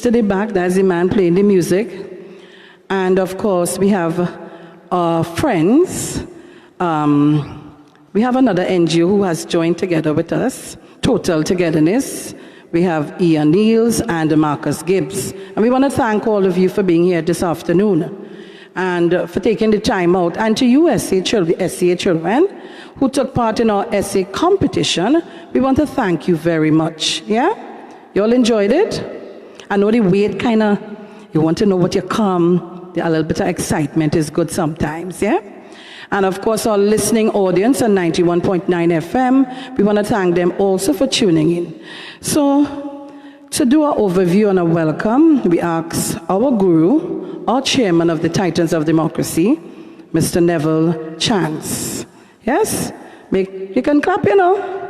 Yesterday back, that's the man playing the music. And of course, we have our friends. We have another NGO who has joined together with us, Total Togetherness. We have Ian Niels and Marcus Gibbs. And we want to thank all of you for being here this afternoon and for taking the time out. And to you, SCA children, who took part in our essay competition, we want to thank you very much. Yeah? You all enjoyed it? I know the wait kind of, you want to know what you come, a little bit of excitement is good sometimes, yeah? And of course, our listening audience on 91.9 FM, we want to thank them also for tuning in. So, to do our overview and a welcome, we ask our guru, our chairman of the Titans of Democracy, Mr. Neville Chance. Yes? You can clap, you know.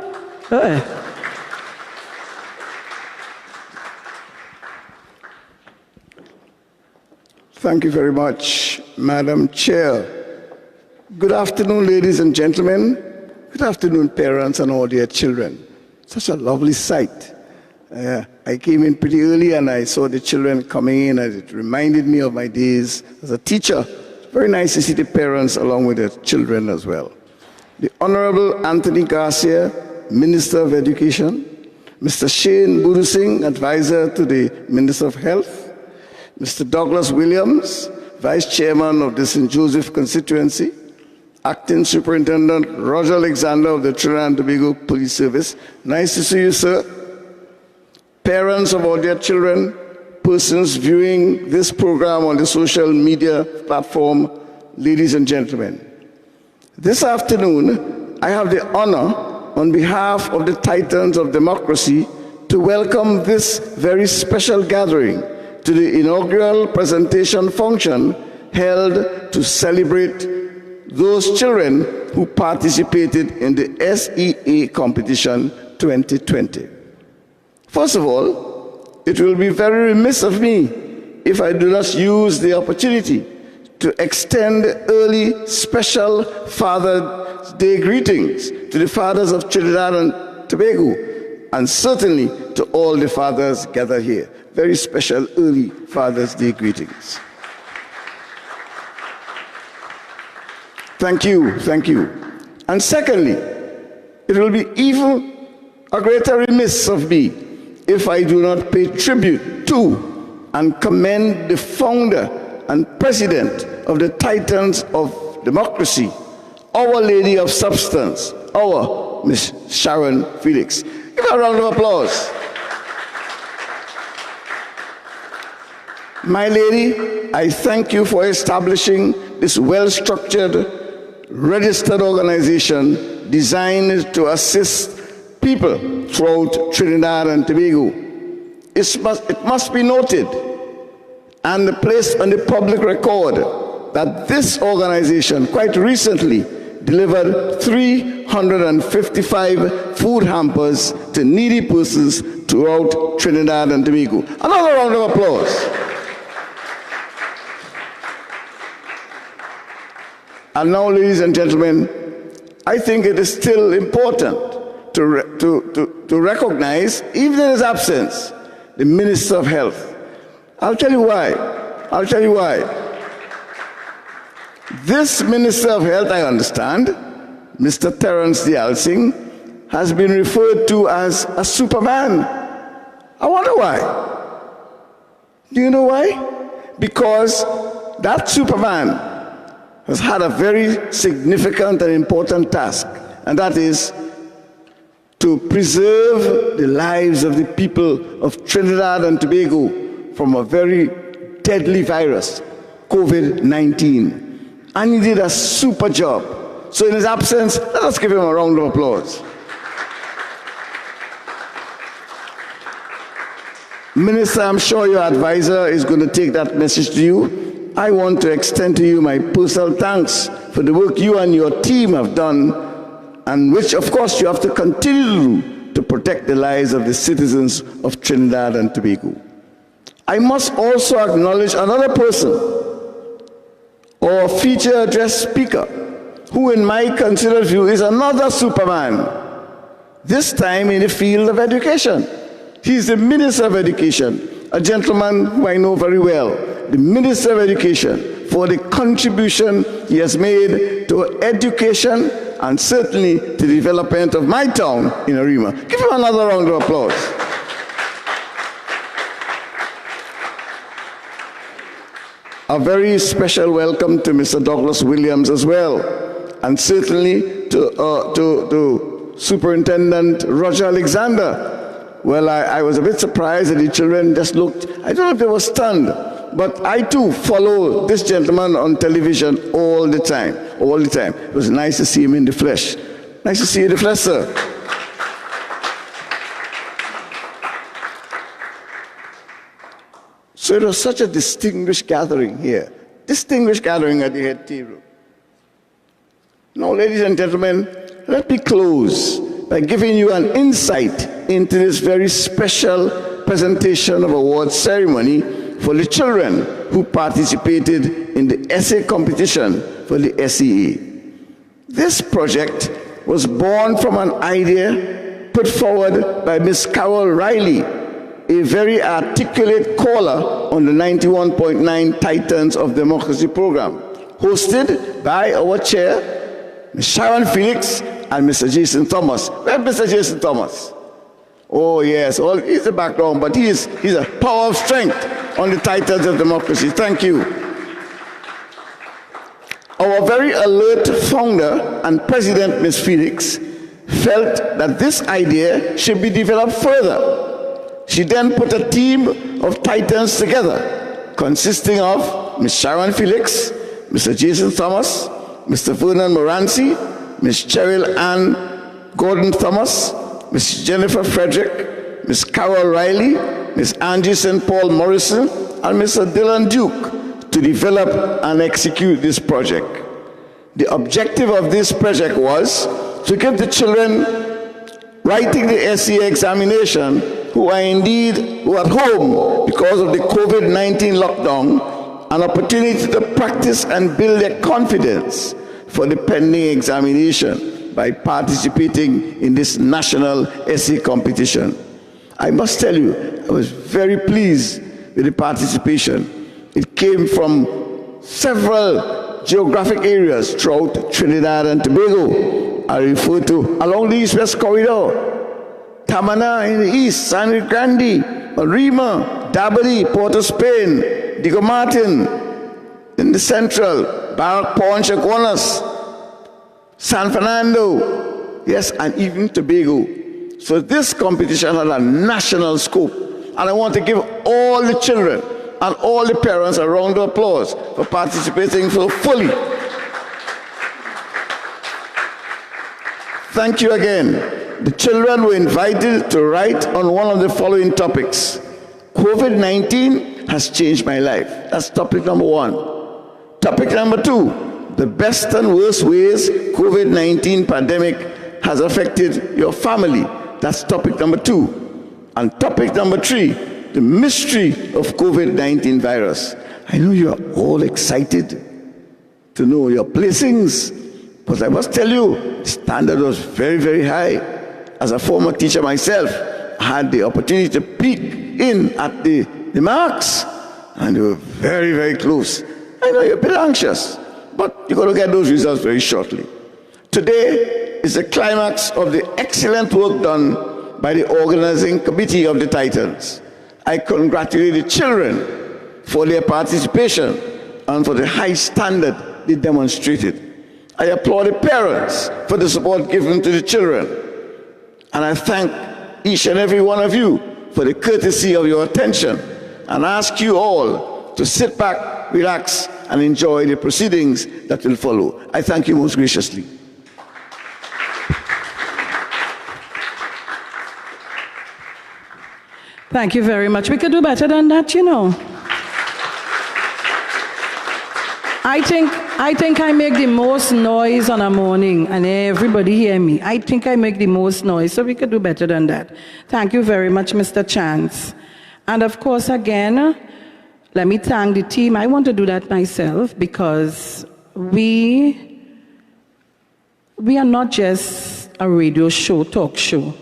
Thank you very much, Madam Chair. Good afternoon, ladies and gentlemen. Good afternoon, parents and all their children. Such a lovely sight. I came in pretty early and I saw the children coming in, and it reminded me of my days as a teacher. Very nice to see the parents along with the children as well. The Honorable Anthony Garcia, Minister of Education, Mr. Shane Budusing, Advisor to the Minister of Health, Mr. Douglas Williams, Vice Chairman of the St. Joseph constituency, Acting Superintendent Roger Alexander of the Trinidad and Tobago Police Service. Nice to see you, sir. Parents of all their children, persons viewing this program on the social media platform, ladies and gentlemen. This afternoon, I have the honor on behalf of the Titans of Democracy to welcome this very special gathering to the inaugural presentation function held to celebrate those children who participated in the SEA competition 2020. First of all, it will be very remiss of me if I do not use the opportunity to extend early special Father's Day greetings to the fathers of Trinidad and Tobago, and certainly to all the fathers gathered here. Very special early Father's Day greetings. Thank you, thank you. And secondly, it will be even a greater remiss of me if I do not pay tribute to and commend the founder and president of the Titans of Democracy, Our Lady of Substance, our Miss Sharon Felix. Give her a round of applause. My lady, I thank you for establishing this well-structured, registered organization designed to assist people throughout Trinidad and Tobago. It must be noted and placed on the public record that this organization quite recently delivered 355 food hampers to needy persons throughout Trinidad and Tobago. Another round of applause. And now, ladies and gentlemen, I think it is still important to recognize, even in his absence, the Minister of Health. I'll tell you why. I'll tell you why. This Minister of Health, I understand, Mr. Terence Dialsing, has been referred to as a Superman. I wonder why. Do you know why? Because that Superman has had a very significant and important task, and that is to preserve the lives of the people of Trinidad and Tobago from a very deadly virus, COVID-19. And he did a super job. So in his absence, let us give him a round of applause. Minister, I'm sure your advisor is going to take that message to you. I want to extend to you my personal thanks for the work you and your team have done, and which, of course, you have to continue to do to protect the lives of the citizens of Trinidad and Tobago. I must also acknowledge another person, or feature address speaker, who in my considered view is another Superman, this time in the field of education. He's the Minister of Education, a gentleman who I know very well, the Minister of Education, for the contribution he has made to education and certainly to the development of my town in Arima. Give him another round of applause. A very special welcome to Mr. Douglas Williams as well, and certainly to Superintendent Roger Alexander. Well, I was a bit surprised that the children just looked, I don't know if they were stunned, but I too follow this gentleman on television all the time, all the time. It was nice to see him in the flesh. Nice to see you in the flesh, sir. So it was such a distinguished gathering here, distinguished gathering at the head table. Now, ladies and gentlemen, let me close by giving you an insight into this very special presentation of award ceremony for the children who participated in the essay competition for the SEA. This project was born from an idea put forward by Miss Carol Riley, a very articulate caller on the 91.9 Titans of Democracy program, hosted by our chair, Ms. Sharon Felix, and Mr. Jason Thomas. Where's Mr. Jason Thomas? Oh yes, well, he's the background, but he's a power of strength on the Titans of Democracy. Thank you. Our very alert founder and president, Ms. Felix, felt that this idea should be developed further. She then put a team of Titans together, consisting of Ms. Sharon Felix, Mr. Jason Thomas, Mr. Vernon Moranci, Ms. Cheryl Ann Gordon Thomas, Ms. Jennifer Frederick, Ms. Carol Riley, Ms. Angie St. Paul Morrison, and Mr. Dylan Duke to develop and execute this project. The objective of this project was to give the children writing the SEA examination who are at home because of the COVID-19 lockdown an opportunity to practice and build their confidence for the pending examination by participating in this national essay competition. I must tell you, I was very pleased with the participation. It came from several geographic areas throughout Trinidad and Tobago. I refer to along the East-West Corridor, Tamana in the east, San Grande, Arima, Dabadi, Port of Spain, Diego Martin in the central, Barak Ponce, Aguanas, San Fernando, yes, and even Tobago. So this competition had a national scope, and I want to give all the children and all the parents a round of applause for participating so fully. Thank you again. The children were invited to write on one of the following topics. COVID-19 has changed my life. That's topic number one. Topic number two, the best and worst ways COVID-19 pandemic has affected your family. That's topic number two. And topic number three, the mystery of COVID-19 virus. I know you are all excited to know your placings, but I must tell you, the standard was very, very high. As a former teacher myself, I had the opportunity to peek in at the marks, and they were very, very close. I know you're a bit anxious, but you're going to get those results very shortly. Today is the climax of the excellent work done by the organizing committee of the Titans. I congratulate the children for their participation and for the high standard they demonstrated. I applaud the parents for the support given to the children. And I thank each and every one of you for the courtesy of your attention, and ask you all to sit back, relax, and enjoy the proceedings that will follow. I thank you most graciously. Thank you very much. We could do better than that, you know. I think I make the most noise on a morning, and everybody hear me. I think I make the most noise, so we could do better than that. Thank you very much, Mr. Chance. And of course, again, let me thank the team. I want to do that myself, because we are not just a radio show, talk show.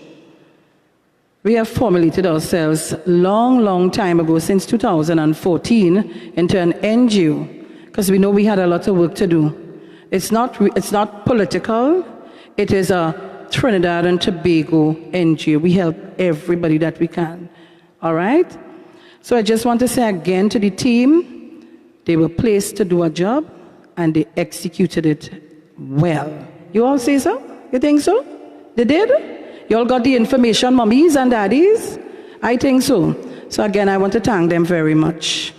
We have formulated ourselves long time ago, since 2014, into an NGO, because we know we had a lot of work to do. It's not political. It is a Trinidad and Tobago NGO. We help everybody that we can. All right? So I just want to say again to the team, they were placed to do a job, and they executed it well. You all say so? You think so? They did? You all got the information, mummies and daddies? I think so. So again, I want to thank them very much.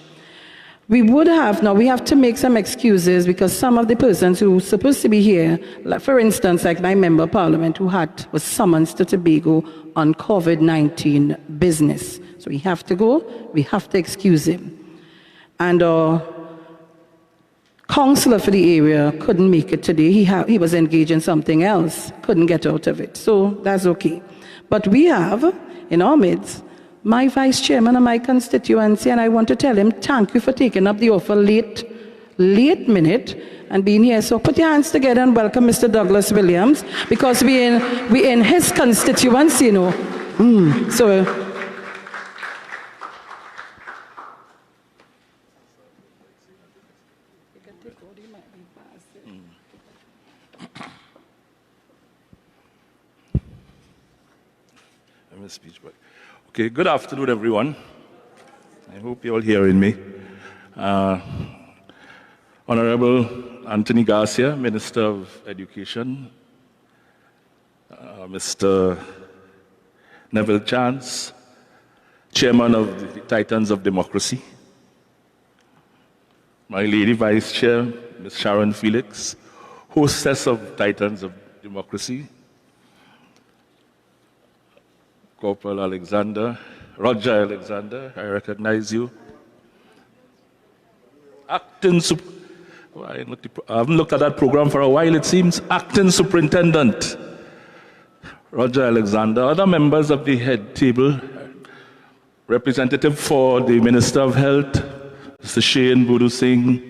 We have to make some excuses because some of the persons who were supposed to be here, like for instance, like my member of parliament who was summoned to Tobago on COVID-19 business. So we have to go, we have to excuse him. And our councillor for the area couldn't make it today. He was engaged in something else, couldn't get out of it. So that's okay. But we have, in our midst, my vice chairman of my constituency, and I want to tell him, thank you for taking up the offer late minute and being here. So put your hands together and welcome Mr. Douglas Williams, because we in his constituency, you know. So speech, but okay. Good afternoon, everyone. I hope you're all hearing me. Honorable Anthony Garcia, Minister of Education, Mr. Neville Chance, Chairman of the Titans of Democracy, my Lady Vice Chair, Ms. Sharon Felix, hostess of Titans of Democracy, Corporal Roger Alexander, I recognize you. I haven't looked at that program for a while, it seems. Acting Superintendent, Roger Alexander. Other members of the head table, representative for the Minister of Health, Mr. Shane Boodoo Singh,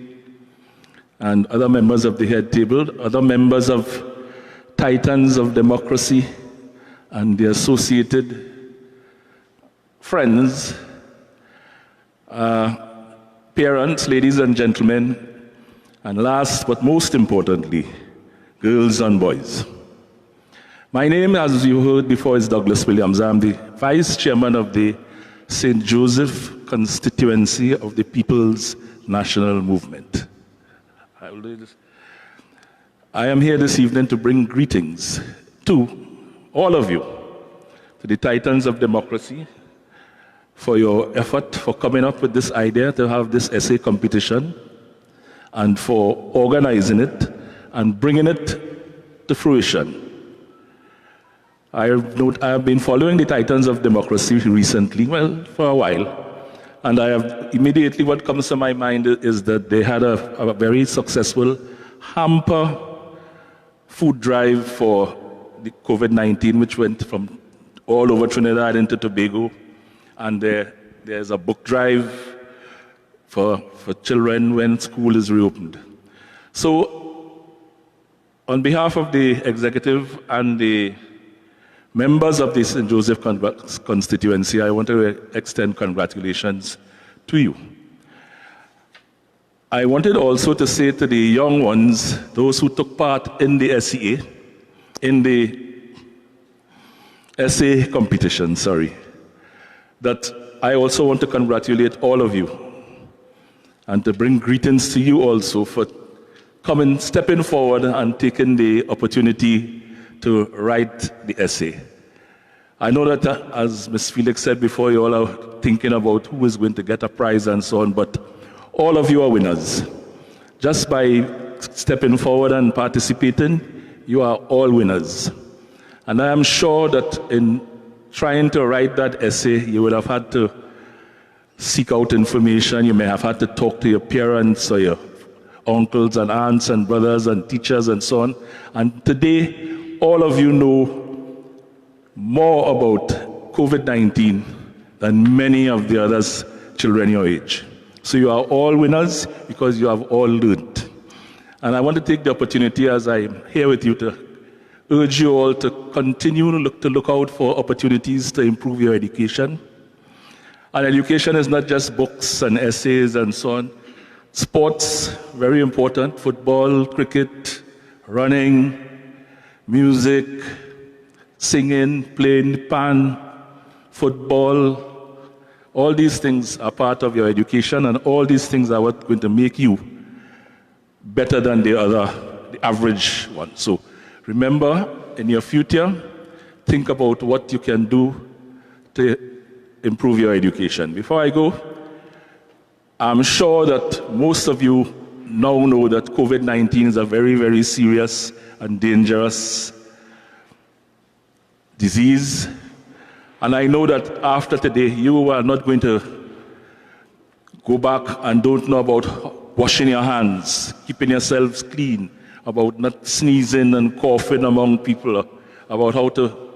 and other members of the head table, other members of Titans of Democracy, and the associated friends, parents, ladies and gentlemen, and last but most importantly, girls and boys. My name, as you heard before, is Douglas Williams. I'm the Vice Chairman of the St. Joseph constituency of the People's National Movement. I am here this evening to bring greetings to all of you, to the Titans of Democracy, for your effort for coming up with this idea to have this essay competition and for organizing it and bringing it to fruition. I have been following the Titans of Democracy recently, well, for a while, and immediately what comes to my mind is that they had a very successful hamper food drive for the COVID-19, which went from all over Trinidad into Tobago. And there's a book drive for children when school is reopened. So, on behalf of the executive and the members of the St. Joseph constituency, I want to extend congratulations to you. I wanted also to say to the young ones, those who took part in the SEA, in the essay competition, that I also want to congratulate all of you and to bring greetings to you also for stepping forward and taking the opportunity to write the essay. I know that, as Ms. Felix said before, you all are thinking about who is going to get a prize and so on, but all of you are winners. Just by stepping forward and participating, you are all winners. And I am sure that in trying to write that essay, you would have had to seek out information. You may have had to talk to your parents or your uncles and aunts and brothers and teachers and so on. And today, all of you know more about COVID-19 than many of the others children your age. So you are all winners because you have all learned. And I want to take the opportunity as I'm here with you to urge you all to continue to look out for opportunities to improve your education. And education is not just books and essays and so on. Sports, very important. Football, cricket, running, music, singing, playing pan, football. All these things are part of your education, and all these things are what's going to make you better than the average one. So remember, in your future, think about what you can do to improve your education. Before I go, I'm sure that most of you now know that COVID-19 is a very, very serious and dangerous disease. And I know that after today, you are not going to go back and don't know about washing your hands, keeping yourselves clean, about not sneezing and coughing among people, about how to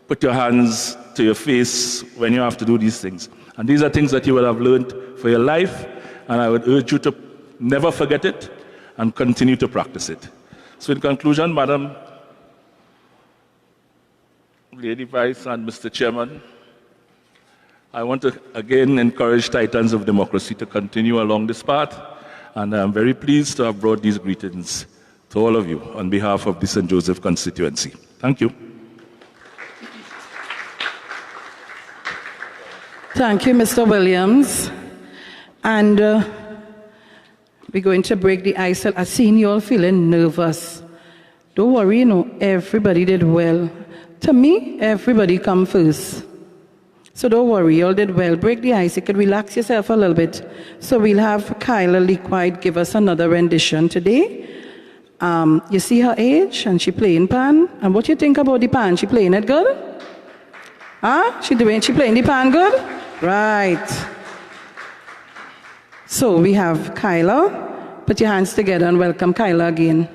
put your hands to your face when you have to do these things. And these are things that you will have learned for your life, and I would urge you to never forget it and continue to practice it. So in conclusion, Madam Lady Vice and Mr. Chairman, I want to again encourage Titans of Democracy to continue along this path, and I'm very pleased to have brought these greetings to all of you on behalf of the St. Joseph constituency. Thank you. Thank you, Mr. Williams. And we're going to break the ice. I've seen you all feeling nervous. Don't worry, you know, everybody did well. To me, everybody come first. So don't worry, you all did well. Break the ice. You could relax yourself a little bit. So we'll have Kyla Leaquite give us another rendition today. You see her age, and she playing pan. And what you think about the pan? She playing it good? Huh? She playing the pan good? Right. So we have Kyla. Put your hands together and welcome Kyla again.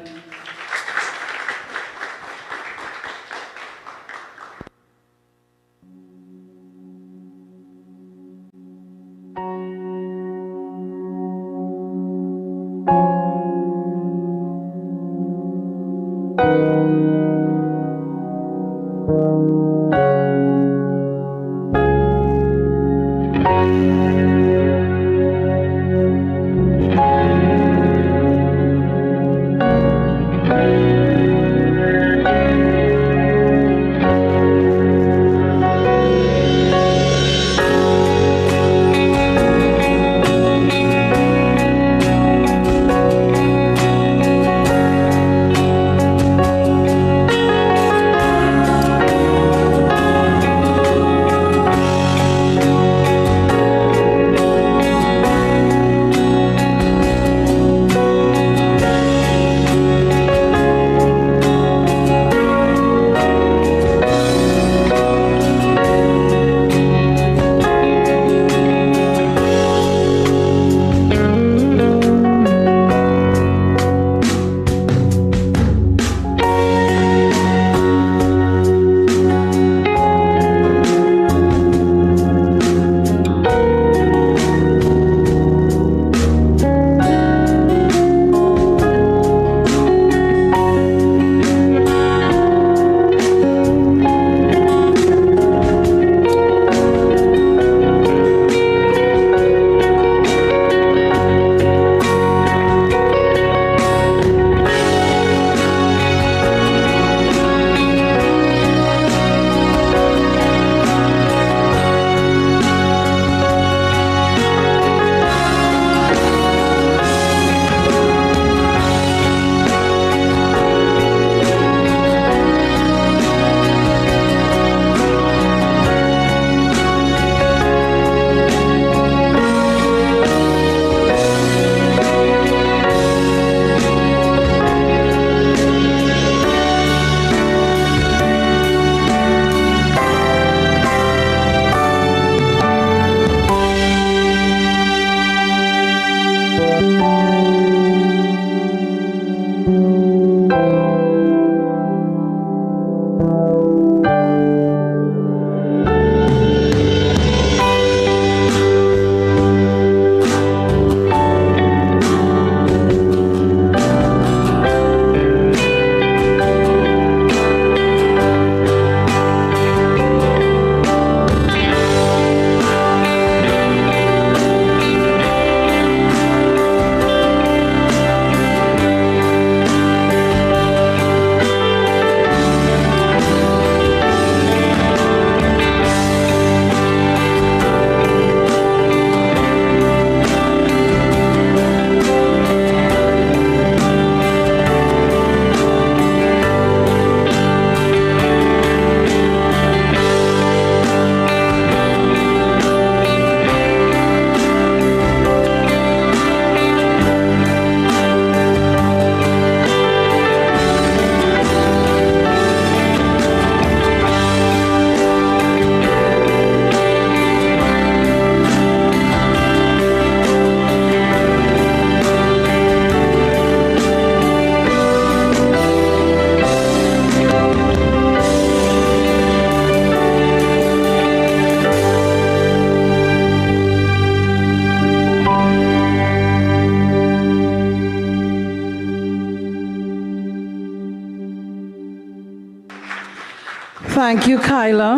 Thank you, Kyla.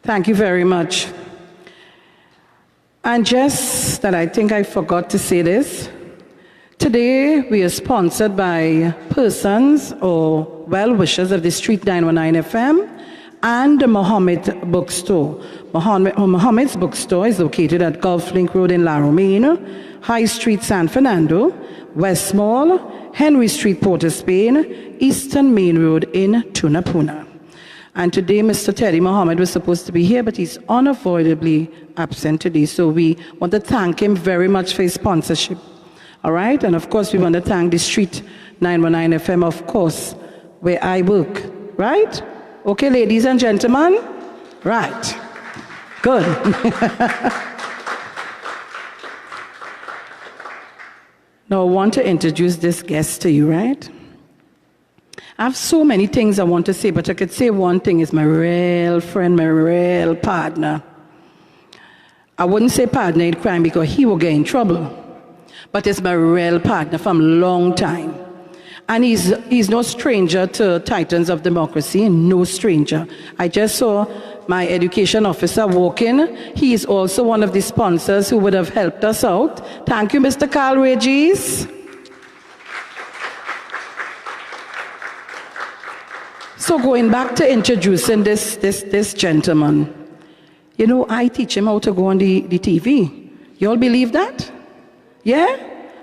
Thank you very much. And just that I think I forgot to say this, today we are sponsored by persons or well-wishers of the Street 919 FM and the Mohammed Bookstore. Mohammed's Bookstore is located at Gulf Link Road in La Romaine, High Street, San Fernando, West Mall, Henry Street, Port of Spain, Eastern Main Road in Tunapuna. And today, Mr. Teddy Mohammed was supposed to be here, but he's unavoidably absent today. So we want to thank him very much for his sponsorship. All right? And of course, we want to thank the Street 919 FM, of course, where I work. Right? Okay, ladies and gentlemen? Right. Good. Now, I want to introduce this guest to you, right? I have so many things I want to say, but I could say one thing is my real friend, my real partner. I wouldn't say partner in crime because he will get in trouble, but it's my real partner from a long time. And he's no stranger to Titans of Democracy, no stranger. I just saw my education officer walk in. He is also one of the sponsors who would have helped us out. Thank you, Mr. Carl Regis. So going back to introducing this gentleman, you know, I teach him how to go on the TV. You all believe that? Yeah?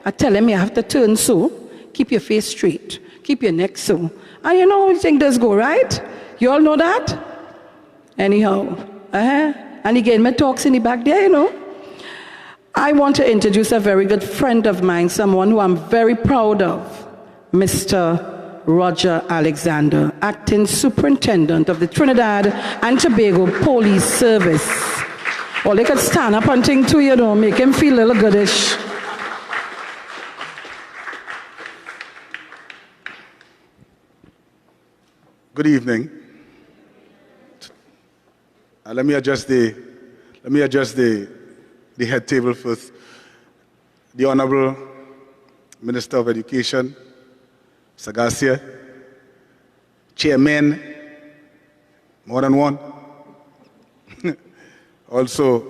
I tell him you have to turn so, keep your face straight, keep your neck so. And you know how things does go, right? You all know that? Anyhow, and again, my talks in the back there, you know. I want to introduce a very good friend of mine, someone who I'm very proud of, Mr. Roger Alexander, Acting Superintendent of the Trinidad and Tobago Police Service. Or they could stand up and think too, you know, make him feel a little goodish. Good evening. Let me adjust the head table first. The Honorable Minister of Education, Sagasia, Chairman, more than one. Also,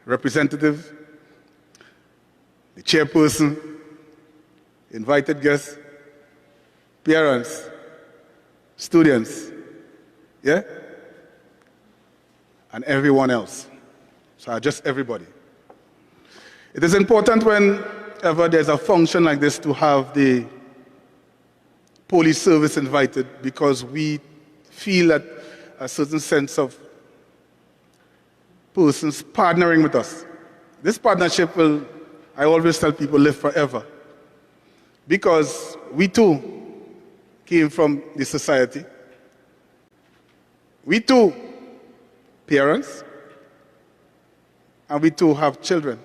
representative, the chairperson, invited guests, parents, students, yeah? And everyone else. So just everybody. It is important whenever there's a function like this to have the police service invited, because we feel that a certain sense of persons partnering with us. This partnership will, I always tell people, live forever. Because we too came from the society. We too, parents, and we too have children.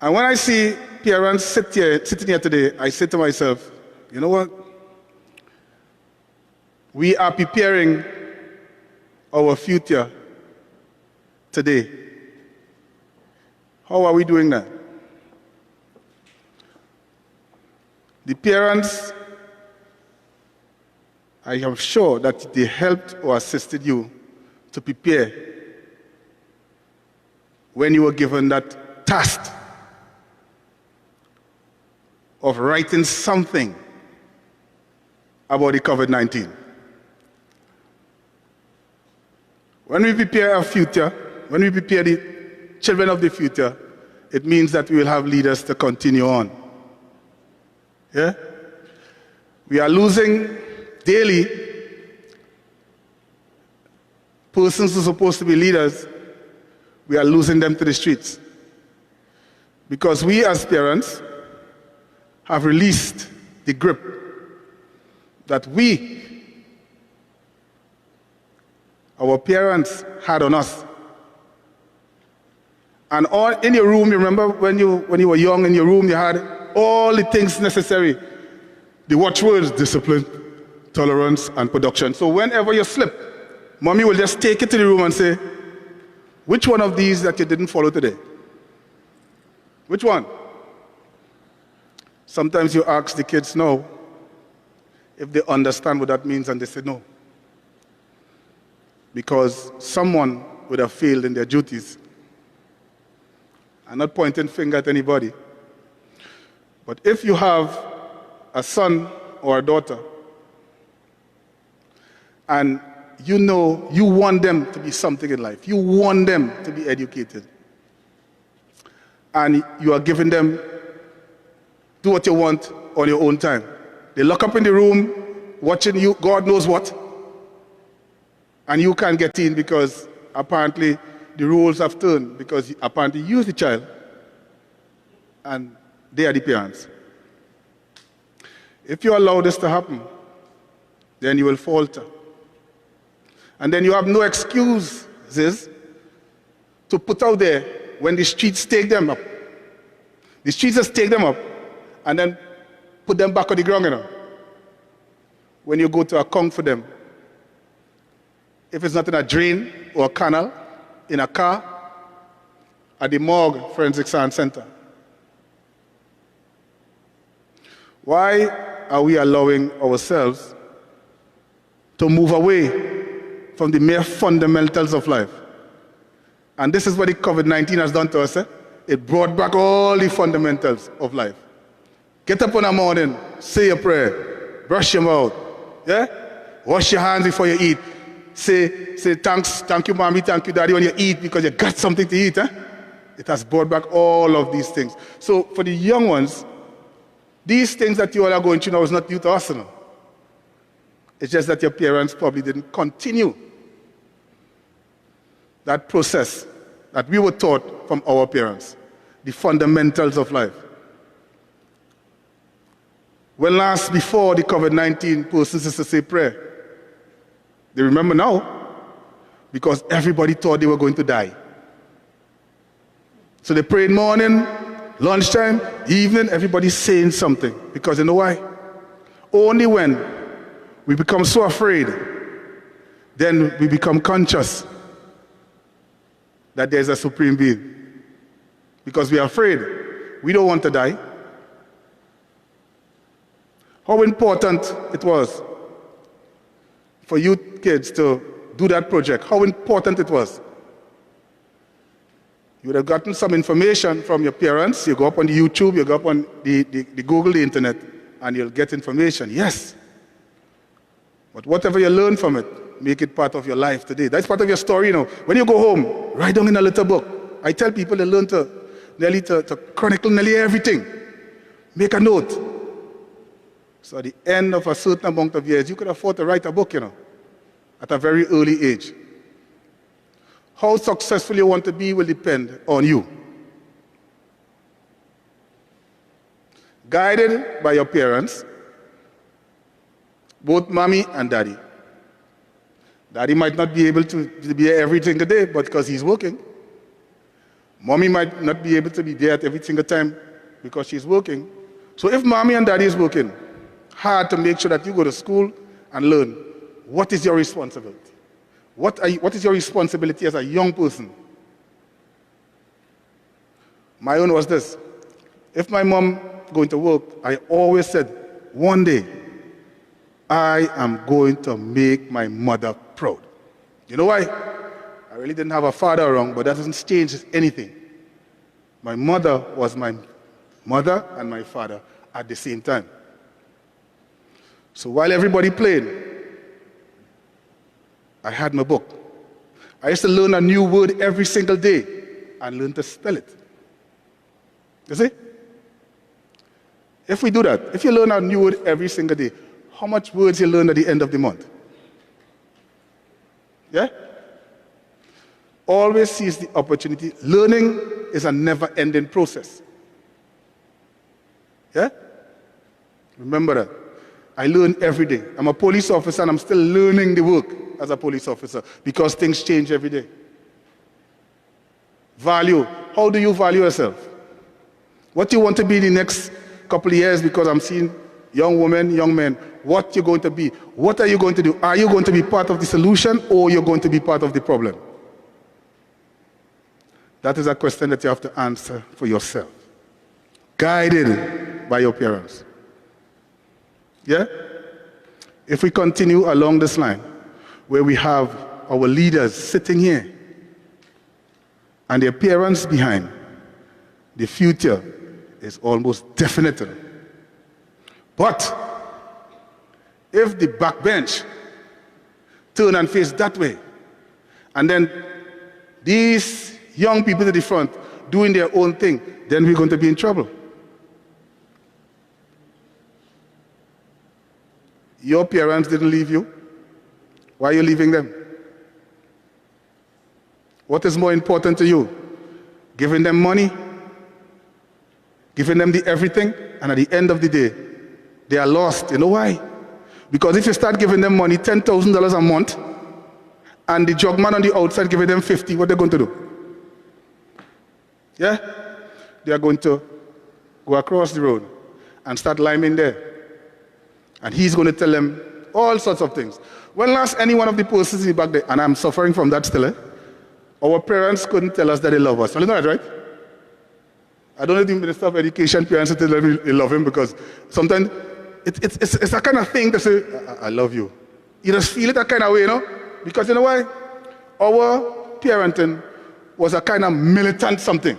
And when I see parents sitting here today, I say to myself, you know what? We are preparing our future today. How are we doing that? The parents, I am sure that they helped or assisted you to prepare when you were given that task of writing something about the COVID-19. When we prepare our future, when we prepare the children of the future, it means that we will have leaders to continue on. Yeah? We are losing daily persons who are supposed to be leaders. We are losing them to the streets. Because we as parents have released the grip that our parents had on us. And all in your room, you remember when you were young in your room, you had all the things necessary. The watchwords: discipline, tolerance, and production. So whenever you slip, mommy will just take it to the room and say, which one of these that you didn't follow today? Which one? Sometimes you ask the kids, no, if they understand what that means and they say no. Because someone would have failed in their duties. I'm not pointing finger at anybody. But if you have a son or a daughter, and you know you want them to be something in life, you want them to be educated, and you are giving them, do what you want on your own time. They lock up in the room, watching you, God knows what, and you can't get in because apparently the roles have turned, because apparently you're the child, and they are the parents. If you allow this to happen, then you will falter. And then you have no excuses to put out there when the streets take them up. The streets just take them up and then put them back on the ground, When you go to account for them, if it's not in a drain or a canal, in a car, at the morgue forensic science center. Why are we allowing ourselves to move away from the mere fundamentals of life? And this is what the COVID-19 has done to us. It brought back all the fundamentals of life. Get up in the morning, say a prayer, brush your mouth, wash your hands before you eat. Say thanks, thank you, mommy, thank you, daddy, when you eat, because you got something to eat. It has brought back all of these things. So for the young ones, these things that you all are going through now is not new to us. It's just that your parents probably didn't continue that process that we were taught from our parents, the fundamentals of life. When last before the COVID-19 persons used to say prayer? They remember now because everybody thought they were going to die. So they prayed morning, lunchtime, evening, everybody's saying something. Because you know why? Only when we become so afraid, then we become conscious that there's a supreme being. Because we are afraid. We don't want to die. How important it was for you kids to do that project. How important it was. You would have gotten some information from your parents. You go up on the YouTube, you go up on the Google, the internet, and you'll get information. Yes. But whatever you learn from it, make it part of your life today. That's part of your story, When you go home, write down in a little book. I tell people to learn to chronicle nearly everything. Make a note. So at the end of a certain amount of years, you could afford to write a book, at a very early age. How successful you want to be will depend on you. Guided by your parents, both mommy and daddy. Daddy might not be able to be here every single day, but because he's working. Mommy might not be able to be there at every single time because she's working. So if mommy and daddy is working hard to make sure that you go to school and learn, what is your responsibility? What is your responsibility as a young person? My own was this. If my mom going to work, I always said, one day, I am going to make my mother proud. You know why? I really didn't have a father around, but that doesn't change anything. My mother was my mother and my father at the same time. So while everybody played, I had my book. I used to learn a new word every single day and learn to spell it. You see? If we do that, if you learn a new word every single day, how much words you learn at the end of the month? Yeah? Always seize the opportunity. Learning is a never-ending process. Yeah? Remember that. I learn every day. I'm a police officer and I'm still learning the work as a police officer because things change every day. Value. How do you value yourself? What do you want to be in the next couple of years? Because I'm seeing young women, young men. What you're going to be. What are you going to do? Are you going to be part of the solution or you're going to be part of the problem? That is a question that you have to answer for yourself. Guided by your parents. Yeah? if we continue along this line, where we have our leaders sitting here and their parents behind, the future is almost definite. But if the backbench turn and face that way, and then these young people at the front doing their own thing, then we're going to be in trouble. Your parents didn't leave you. Why are you leaving them? What is more important to you? Giving them money? Giving them the everything? And at the end of the day, they are lost. You know why? Because if you start giving them money, $10,000 a month, and the jug man on the outside giving them 50, what are they going to do? Yeah? They are going to go across the road and start liming there. And he's going to tell them all sorts of things. When last any one of the persons in the back there, and I'm suffering from that still, our parents couldn't tell us that they love us. You know that, right? I don't know if the Minister of Education parents tell them they love him, because sometimes it's that kind of thing to say, I love you. You just feel it that kind of way, you know? Because you know why? Our parenting was a kind of militant something.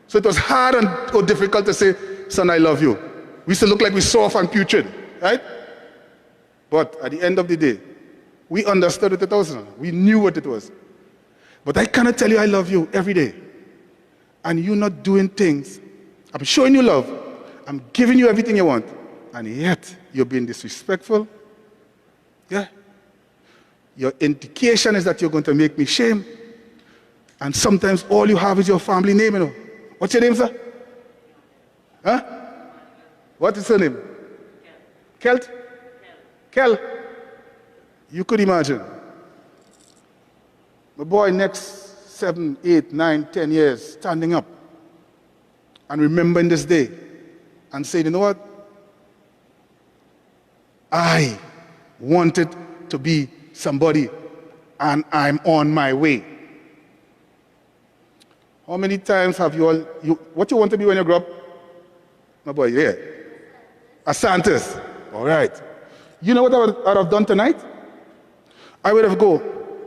So it was hard or difficult to say, son, I love you. We used to look like we soft and putrid, right? But at the end of the day, we understood what it was. We knew what it was. But I cannot tell you I love you every day, and you're not doing things. I'm showing you love. I'm giving you everything you want, and yet you're being disrespectful. Yeah. Your indication is that you're going to make me shame. And sometimes all you have is your family name, you know. What's your name, sir? Huh? What is your name? Kelt? Kel. You could imagine. My boy next 7, 8, 9, 10 years standing up and remembering this day and saying, you know what? I wanted to be somebody and I'm on my way. How many times have you all, what you want to be when you grow up? My boy, yeah. A scientist. All right. You know what I'd have done tonight? I would have go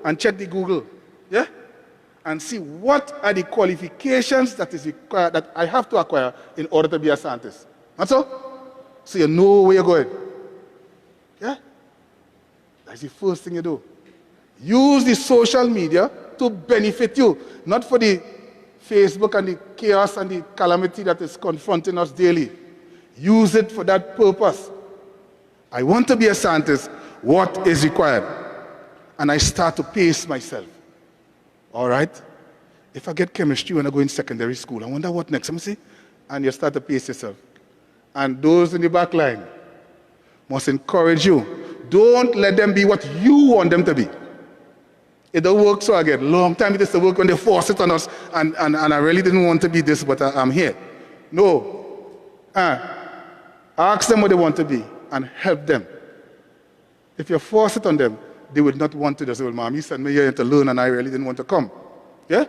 and check the Google, yeah? And see what are the qualifications that is required, that I have to acquire in order to be a scientist. That's all? So you know where you're going. Yeah? That's the first thing you do. Use the social media to benefit you, not for the Facebook and the chaos and the calamity that is confronting us daily. Use it for that purpose. I want to be a scientist. What is required? And I start to pace myself. All right? If I get chemistry when I go in secondary school, I wonder what next. Let me see. And you start to pace yourself. And those in the back line must encourage you. Don't let them be what you want them to be. It don't work so again. Long time it used to work when they force it on us, and I really didn't want to be this, but I'm here. No. Ask them what they want to be and help them. If you force it on them, they would not want to. They say, well, Mom, you sent me here to learn and I really didn't want to come. Yeah?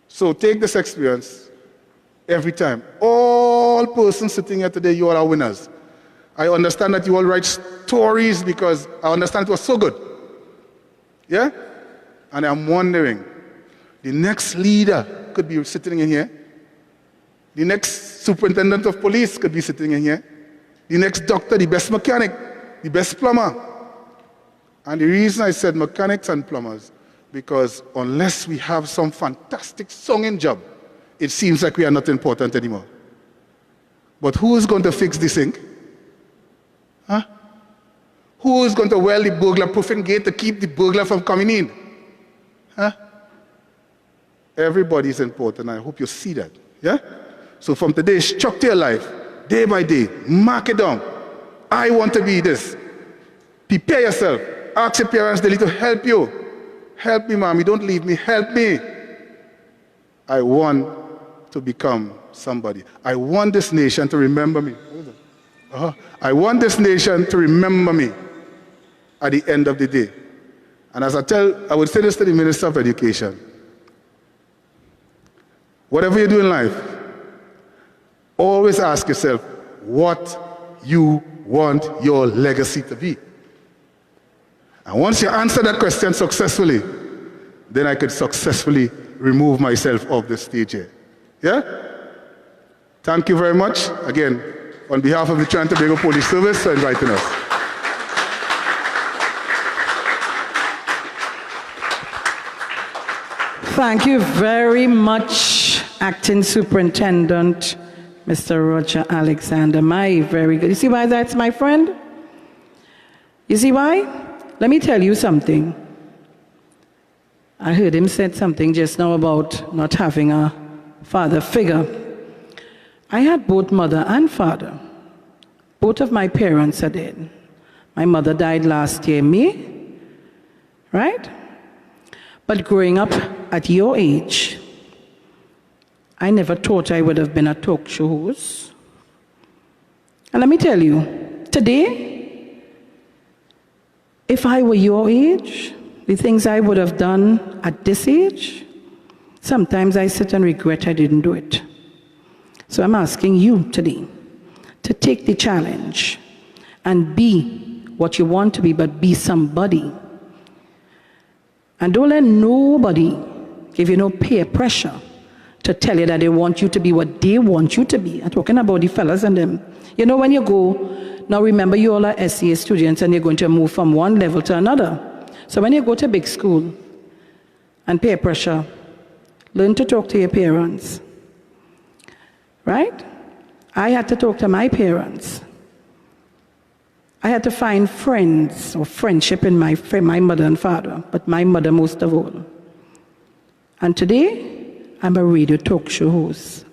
So take this experience every time. All persons sitting here today, you all are winners. I understand that you all write stories because I understand it was so good. Yeah? And I'm wondering, the next leader could be sitting in here. The next superintendent of police could be sitting in here. The next doctor, the best mechanic, the best plumber. And the reason I said mechanics and plumbers, because unless we have some fantastic songing job, it seems like we are not important anymore. But who is going to fix the sink? Huh? Who is going to weld the burglar-proofing gate to keep the burglar from coming in? Huh? Everybody is important. I hope you see that. Yeah? So from today, structure your life, day by day. Mark it down. I want to be this. Prepare yourself. Ask your parents daily to help you. Help me, Mommy. Don't leave me. Help me. I want to become somebody. I want this nation to remember me. I want this nation to remember me at the end of the day. And as I would say this to the Minister of Education. Whatever you do in life, always ask yourself what you want your legacy to be? And once you answer that question successfully, then I could successfully remove myself off the stage here. Yeah? Thank you very much, again, on behalf of the Trinidad and Tobago Police Service for inviting us. Thank you very much, Acting Superintendent, Mr. Roger Alexander. Very good. You see why that's my friend? You see why? Let me tell you something. I heard him said something just now about not having a father figure. I had both mother and father. Both of my parents are dead. My mother died last year, May, right? But growing up at your age, I never thought I would have been a talk show host. And let me tell you, today, if I were your age, the things I would have done at this age, sometimes I sit and regret I didn't do it. So I'm asking you today to take the challenge and be what you want to be, but be somebody. And don't let nobody give you no peer pressure to tell you that they want you to be what they want you to be. I'm talking about the fellas and them. You know, when you go, now remember you all are SCA students and you're going to move from one level to another. So when you go to big school and peer pressure, learn to talk to your parents. Right? I had to talk to my parents. I had to find friends or friendship in my mother and father, but my mother most of all. And today, I'm a radio talk show host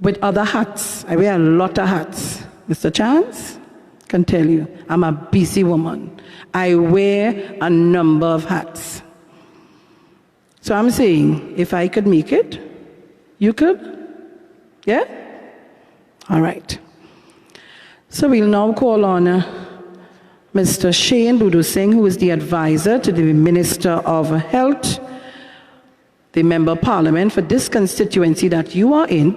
with other hats. I wear a lot of hats. Mr. Chance can tell you, I'm a busy woman. I wear a number of hats. So I'm saying, if I could make it, you could? Yeah? All right. So we'll now call on Mr. Shane Budu Singh, who is the advisor to the Minister of Health, the Member of Parliament for this constituency that you are in.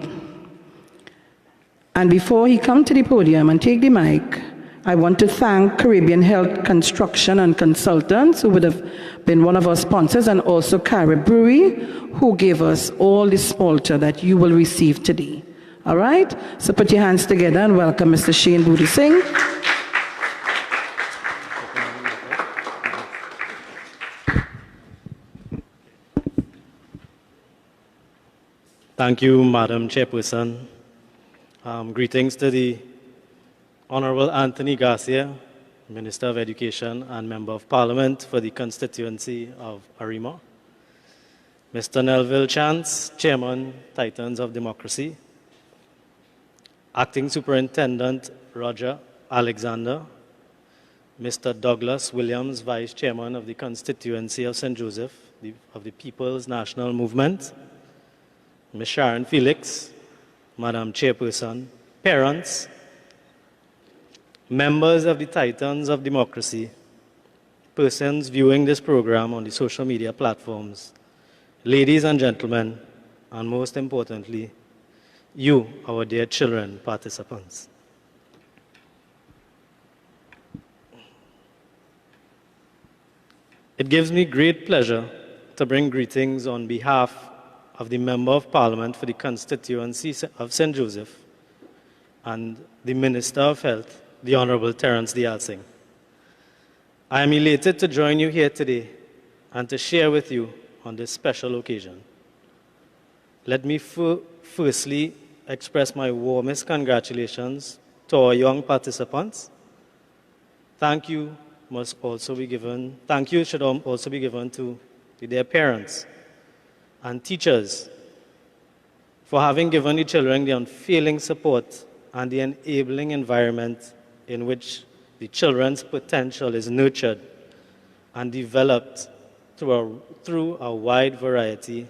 And before he comes to the podium and take the mic, I want to thank Caribbean Health Construction and Consultants, who would have been one of our sponsors, and also Carib Brewery, who gave us all the spalter that you will receive today. All right? So put your hands together and welcome Mr. Shane Budu Singh. Thank you, Madam Chairperson. Greetings to the Honorable Anthony Garcia, Minister of Education and Member of Parliament for the constituency of Arima. Mr. Nelville Chance, Chairman, Titans of Democracy. Acting Superintendent Roger Alexander. Mr. Douglas Williams, Vice Chairman of the constituency of St. Joseph of the People's National Movement. Ms. Sharon Felix, Madam Chairperson, parents, members of the Titans of Democracy, persons viewing this program on the social media platforms, ladies and gentlemen, and most importantly, you, our dear children, participants. It gives me great pleasure to bring greetings on behalf of the Member of Parliament for the constituency of St. Joseph and the Minister of Health, the Honorable Terence Dial Singh. I am elated to join you here today and to share with you on this special occasion. Let me firstly express my warmest congratulations to our young participants. Thank you should also be given to their parents and teachers for having given the children the unfailing support and the enabling environment in which the children's potential is nurtured and developed through a wide variety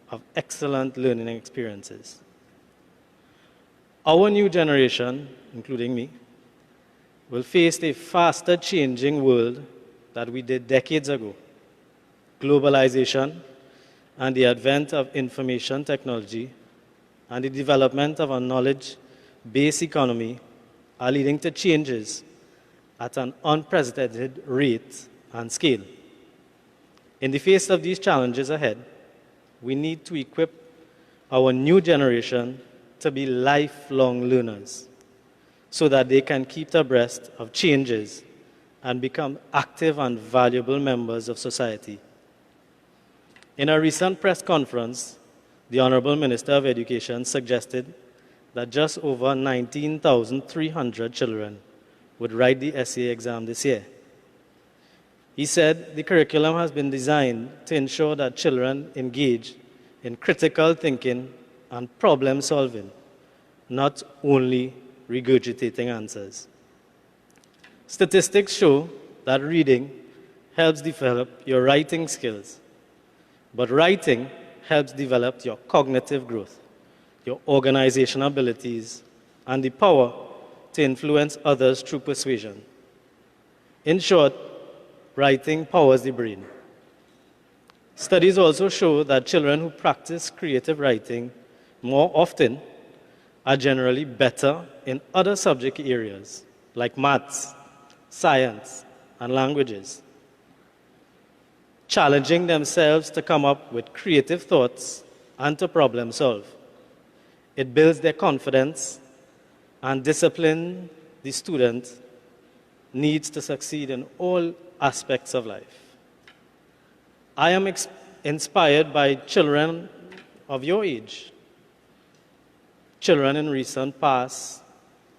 of excellent learning experiences. Our new generation, including me, will face a faster changing world that we did decades ago. Globalization and the advent of information technology and the development of a knowledge-based economy are leading to changes at an unprecedented rate and scale. In the face of these challenges ahead, we need to equip our new generation to be lifelong learners so that they can keep abreast of changes and become active and valuable members of society. In a recent press conference, the Honorable Minister of Education suggested that just over 19,300 children would write the essay exam this year. He said the curriculum has been designed to ensure that children engage in critical thinking and problem solving, not only regurgitating answers. Statistics show that reading helps develop your writing skills, but writing helps develop your cognitive growth, your organizational abilities, and the power to influence others through persuasion. In short, writing powers the brain. Studies also show that children who practice creative writing more often are generally better in other subject areas like maths, science, and languages, challenging themselves to come up with creative thoughts and to problem solve. It builds their confidence and discipline the student needs to succeed in all aspects of life. I am inspired by children of your age, children in recent past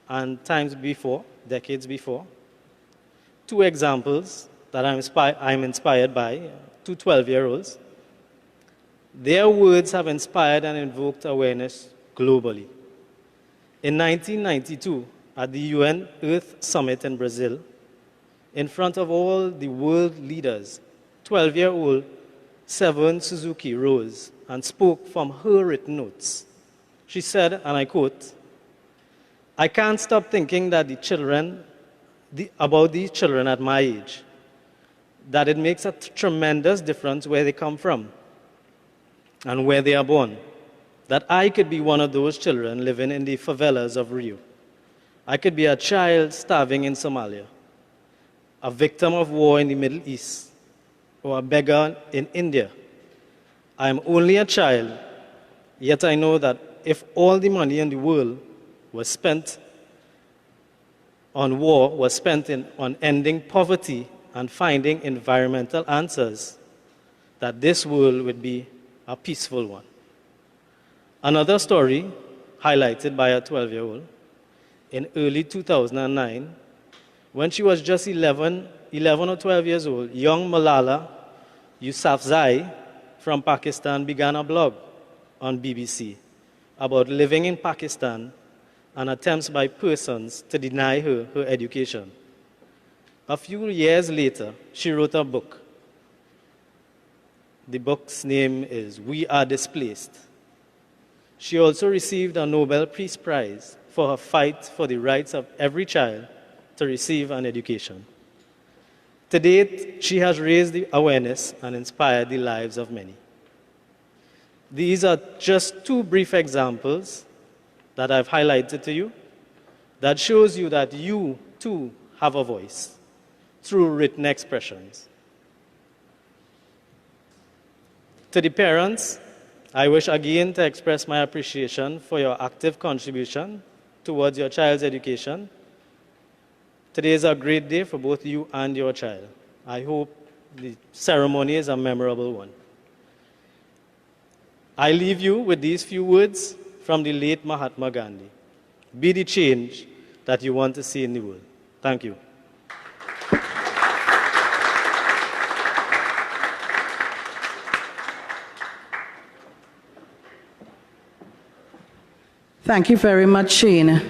and times before, decades before. Two examples that I'm inspired by, two 12-year-olds. Their words have inspired and invoked awareness globally. In 1992, at the UN Earth Summit in Brazil, in front of all the world leaders, 12-year-old Seven Suzuki rose and spoke from her written notes. She said, and I quote, "I can't stop thinking that about these children at my age, that it makes a tremendous difference where they come from and where they are born, that I could be one of those children living in the favelas of Rio. I could be a child starving in Somalia, a victim of war in the Middle East, or a beggar in India. I am only a child, yet I know that if all the money in the world was spent on war, was spent on ending poverty and finding environmental answers, that this world would be a peaceful one." Another story highlighted by a 12-year-old, in early 2009, when she was just 11 or 12 years old, young Malala Yousafzai from Pakistan began a blog on BBC about living in Pakistan and attempts by persons to deny her her education. A few years later, she wrote a book. The book's name is "We Are Displaced." She also received a Nobel Peace Prize for her fight for the rights of every child to receive an education. To date, she has raised the awareness and inspired the lives of many. These are just two brief examples that I've highlighted to you that shows you that you, too, have a voice through written expressions. To the parents, I wish again to express my appreciation for your active contribution towards your child's education. Today is a great day for both you and your child. I hope the ceremony is a memorable one. I leave you with these few words from the late Mahatma Gandhi. Be the change that you want to see in the world. Thank you. Thank you very much, Shane.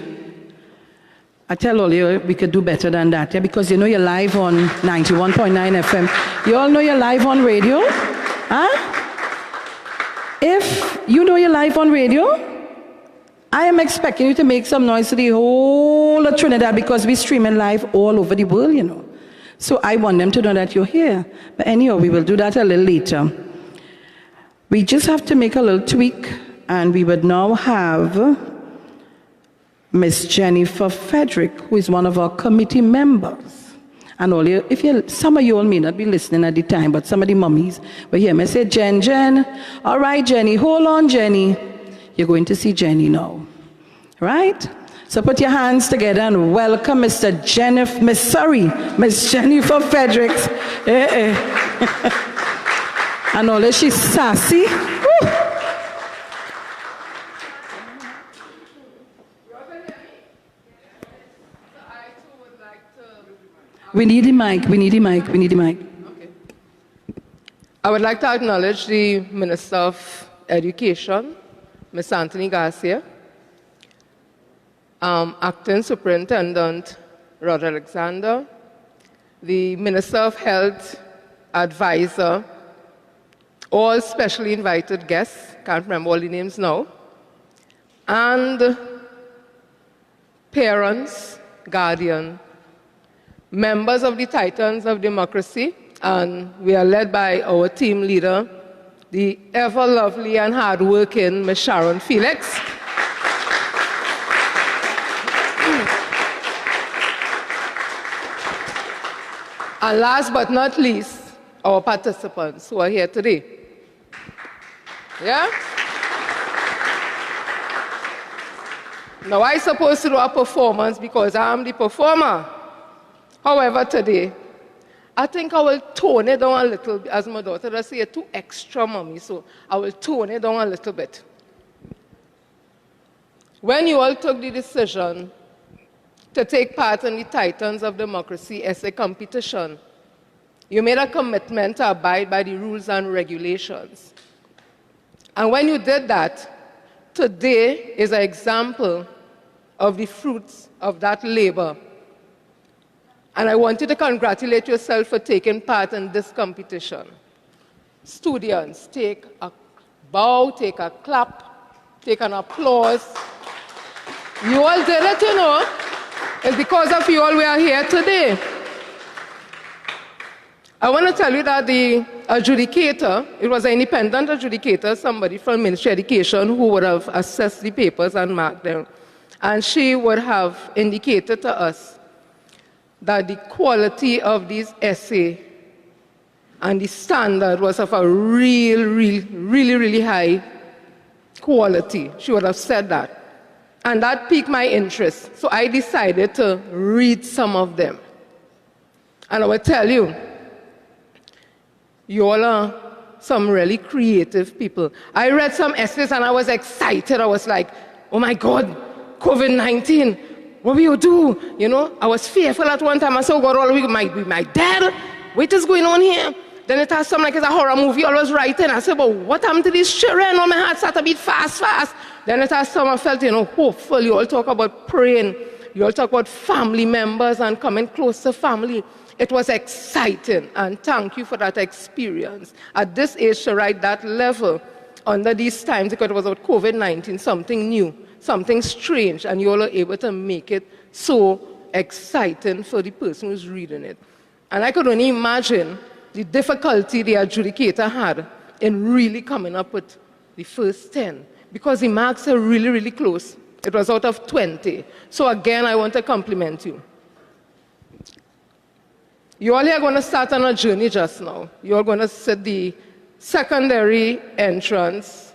I tell all you, we could do better than that, yeah? Because you know you're live on 91.9 FM. You all know you're live on radio? Huh? If you know you're live on radio, I am expecting you to make some noise to the whole of Trinidad because we're streaming live all over the world, you know. So I want them to know that you're here. But anyhow, we will do that a little later. We just have to make a little tweak, and we would now have Miss Jennifer Frederick, who is one of our committee members. And all you, some of you all may not be listening at the time, but some of the mummies were here. I say, Jen, all right, Jenny, hold on, Jenny. You're going to see Jenny now, right? So put your hands together and welcome Miss Jennifer Fredericks. And all that, she's sassy. Woo. We need the mic. Okay. I would like to acknowledge the Minister of Education, Ms. Anthony Garcia, Acting Superintendent Rod Alexander, the Minister of Health Advisor, all specially invited guests, can't remember all the names now, and parents, guardians, members of the Titans of Democracy, and we are led by our team leader, the ever lovely and hardworking Ms. Sharon Felix. And last but not least, our participants who are here today. Yeah? Now I'm supposed to do a performance because I'm the performer. However, today, I think I will tone it down a little bit. As my daughter does say, too extra, mommy, so I will tone it down a little bit. When you all took the decision to take part in the Titans of Democracy essay competition, you made a commitment to abide by the rules and regulations. And when you did that, today is an example of the fruits of that labor. And I want you to congratulate yourself for taking part in this competition. Students, take a bow, take a clap, take an applause. You all did it, you know. It's because of you all we are here today. I want to tell you that the adjudicator, it was an independent adjudicator, somebody from Ministry of Education who would have assessed the papers and marked them. And she would have indicated to us that the quality of this essay and the standard was of a really high quality. She would have said that. And that piqued my interest. So I decided to read some of them. And I will tell you, you all are some really creative people. I read some essays and I was excited. I was like, oh my God, COVID-19. What will you do? You know, I was fearful at one time. I said, oh God, all we might dead. What is going on here? Then it has something like it's a horror movie. I was writing. I said, but what happened to these children? Oh, my heart started to beat fast. Then it has some, I felt, you know, hopeful. You all talk about praying. You all talk about family members and coming close to family. It was exciting, and thank you for that experience. At this age, to write that level under these times, because it was about COVID-19, something new, something strange, and you all are able to make it so exciting for the person who's reading it. And I could only imagine the difficulty the adjudicator had in really coming up with the first 10, because the marks are really close. It was out of 20. So again, I want to compliment you. You all are going to start on a journey just now. You're going to sit the secondary entrance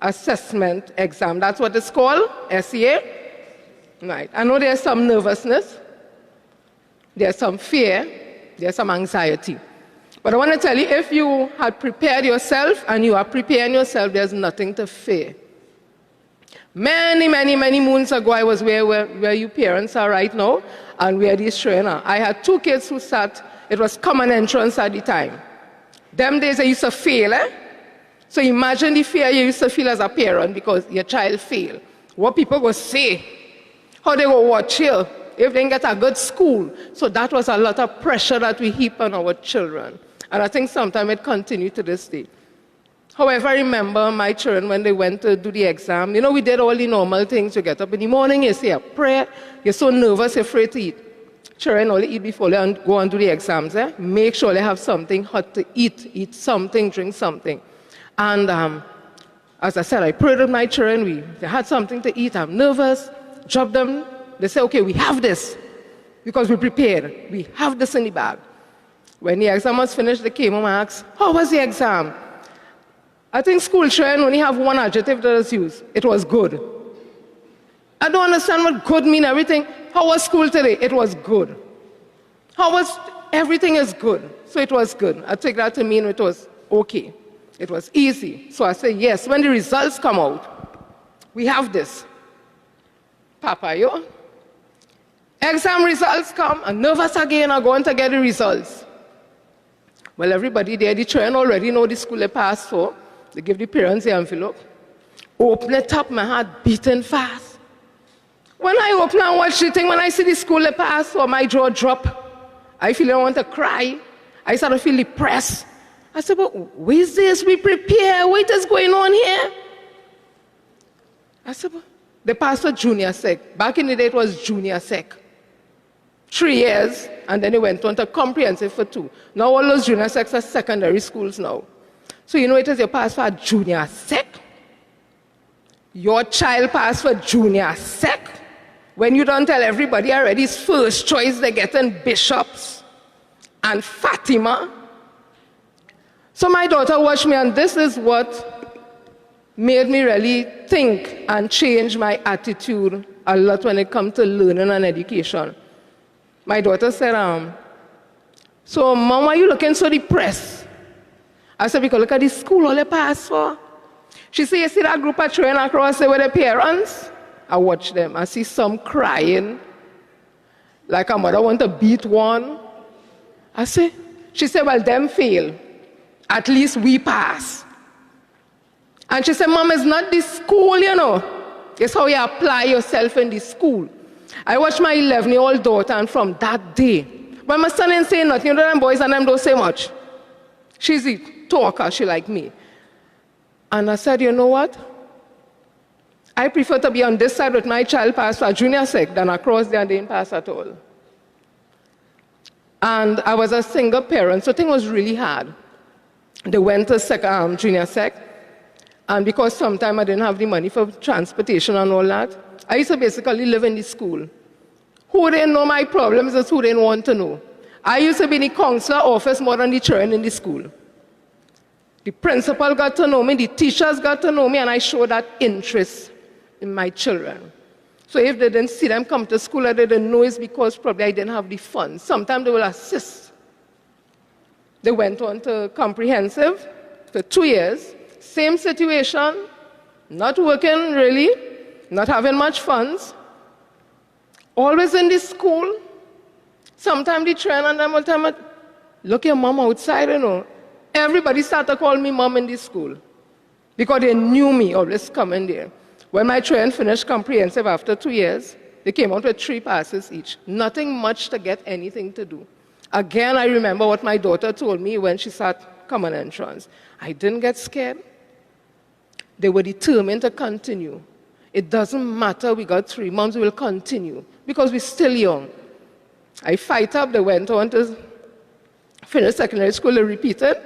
assessment exam. That's what it's called, SEA. Right. I know there's some nervousness, there's some fear, there's some anxiety. But I want to tell you, if you had prepared yourself and you are preparing yourself, there's nothing to fear. Many moons ago, I was where you parents are right now, and where these trainers. I had 2 kids who sat, it was common entrance at the time. Them days I used to fail, eh? So imagine the fear you used to feel as a parent because your child failed. What people will say, how they will watch you, if they get a good school. So that was a lot of pressure that we heap on our children. And I think sometimes it continues to this day. However, I remember my children when they went to do the exam. You know, we did all the normal things. You get up in the morning, you say a prayer. You're so nervous, you're afraid to eat. Children only eat before they go and do the exams. Eh? Make sure they have something hot to eat. Eat something, drink something. And as I said, I prayed with my children. They had something to eat. I'm nervous. drop them. They say, okay, we have this because we prepared. We have this in the bag. When the exam was finished, they came home and asked, how was the exam? I think school children only have one adjective that is used. It was good. I don't understand what good means, everything. How was school today? It was good. How was, everything is good. So it was good. I take that to mean it was okay. It was easy. So I say, yes, when the results come out, we have this. Papa, yo. Exam results come, I'm nervous again, I'm going to get the results. Well, everybody there, the children already know the school they passed for. They give the parents the envelope. Open it up, my heart beating fast. When I open and watch the thing, when I see the school they passed for, my jaw drop. I feel I want to cry. I start to feel depressed. I said, but what is this? We prepare. What is going on here? I said, but they passed for junior sec. Back in the day, it was junior sec. 3 years, and then they went on to comprehensive for 2. Now all those junior secs are secondary schools now. So you know it is you pass for junior sec. Your child passed for junior sec. When you don't tell everybody already it's first choice, they're getting bishops and Fatima. So my daughter watched me, and this is what made me really think and change my attitude a lot when it comes to learning and education. My daughter said, so Mom, why are you looking so depressed? I said, because look at the school all they pass for. She said, you see that group of children across there with their parents? I watch them. I see some crying, like a mother want to beat one. I say, she said, well, them fail. At least we pass. And she said, Mom, it's not the school, you know. It's how you apply yourself in the school. I watched my 11-year-old daughter, and from that day, when my son ain't saying nothing, you know, them boys and them don't say much. She's a talker, she like me. And I said, you know what? I prefer to be on this side with my child pass for junior sec than across there and they didn't pass at all. And I was a single parent, so thing was really hard. They went to junior sec, and because sometimes I didn't have the money for transportation and all that, I used to basically live in the school. Who didn't know my problems is who didn't want to know. I used to be in the counselor office more than the children in the school. The principal got to know me, the teachers got to know me, and I showed that interest in my children. So if they didn't see them come to school or they didn't know, it's because probably I didn't have the funds. Sometimes they will assist. They went on to comprehensive for 2 years. Same situation, not working really, not having much funds, always in the school. Sometimes the trainer and them will tell me, look your mom outside, you know. Everybody started to call me mom in the school because they knew me always coming there. When my train finished comprehensive after 2 years, they came out with 3 passes each. Nothing much to get anything to do. Again, I remember what my daughter told me when she sat common entrance. I didn't get scared. They were determined to continue. It doesn't matter, we got 3 months, we will continue because we're still young. I fight up, they went on to finish secondary school, they repeated,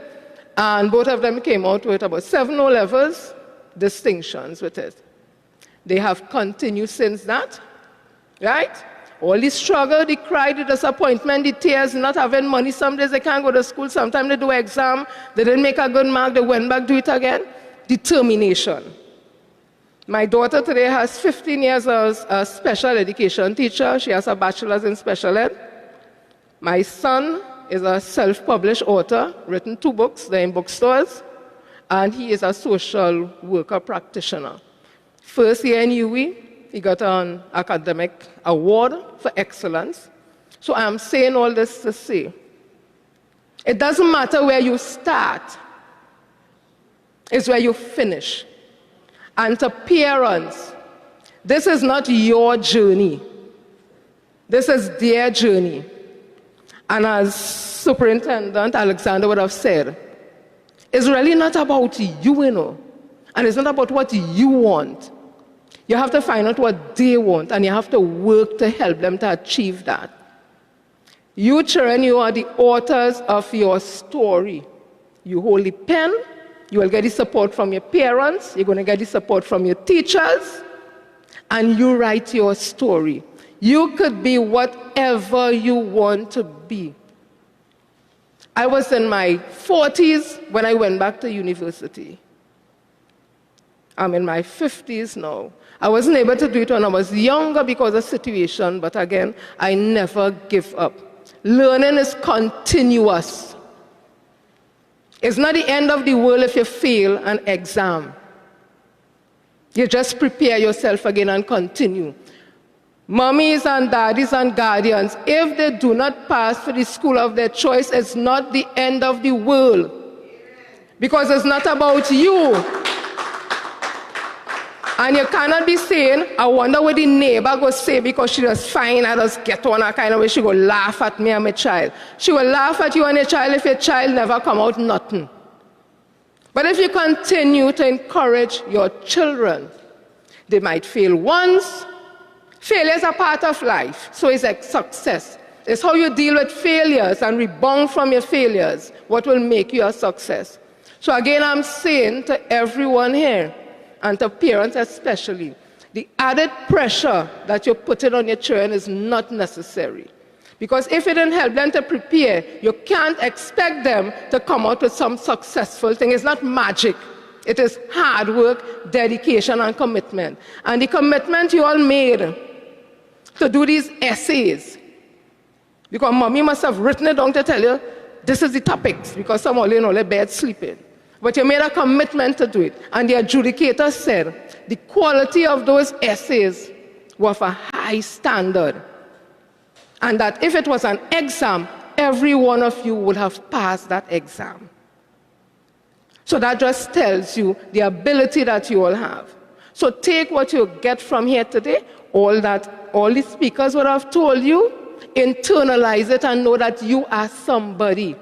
and both of them came out with about 7 O-levels, distinctions with it. They have continued since that, right? All the struggle, the cry, the disappointment, the tears, not having money. Some days they can't go to school, sometimes they do exam, they didn't make a good mark, they went back, do it again. Determination. My daughter today has 15 years as a special education teacher. She has a bachelor's in special ed. My son is a self-published author, written 2 books, they're in bookstores, and he is a social worker practitioner. First year in UWI, he got an academic award for excellence. So I'm saying all this to say, it doesn't matter where you start, it's where you finish. And to parents, this is not your journey. This is their journey. And as Superintendent Alexander would have said, it's really not about you, you know, and it's not about what you want. You have to find out what they want, and you have to work to help them to achieve that. You children, you are the authors of your story. You hold the pen, you will get the support from your parents, you're going to get the support from your teachers, and you write your story. You could be whatever you want to be. I was in my 40s when I went back to university. I'm in my 50s now. I wasn't able to do it when I was younger because of situation, but again, I never give up. Learning is continuous. It's not the end of the world if you fail an exam. You just prepare yourself again and continue. Mummies and daddies and guardians, if they do not pass for the school of their choice, it's not the end of the world. Because it's not about you. And you cannot be saying, I wonder what the neighbor will say because she was fine, I just get on a kind of way, she will laugh at me and my child. She will laugh at you and your child if your child never come out nothing. But if you continue to encourage your children, they might fail once. Failure is a part of life, so it's like success. It's how you deal with failures and rebound from your failures, what will make you a success. So again, I'm saying to everyone here, and to parents especially, the added pressure that you're putting on your children is not necessary. Because if you didn't help them to prepare, you can't expect them to come out with some successful thing. It's not magic. It is hard work, dedication, and commitment. And the commitment you all made to do these essays, because mommy must have written it down to tell you, this is the topics, because some all in all their bed sleeping. But you made a commitment to do it. And the adjudicator said the quality of those essays were of a high standard. And that if it was an exam, every one of you would have passed that exam. So that just tells you the ability that you all have. So take what you get from here today, all the speakers would have told you, internalize it and know that you are somebody.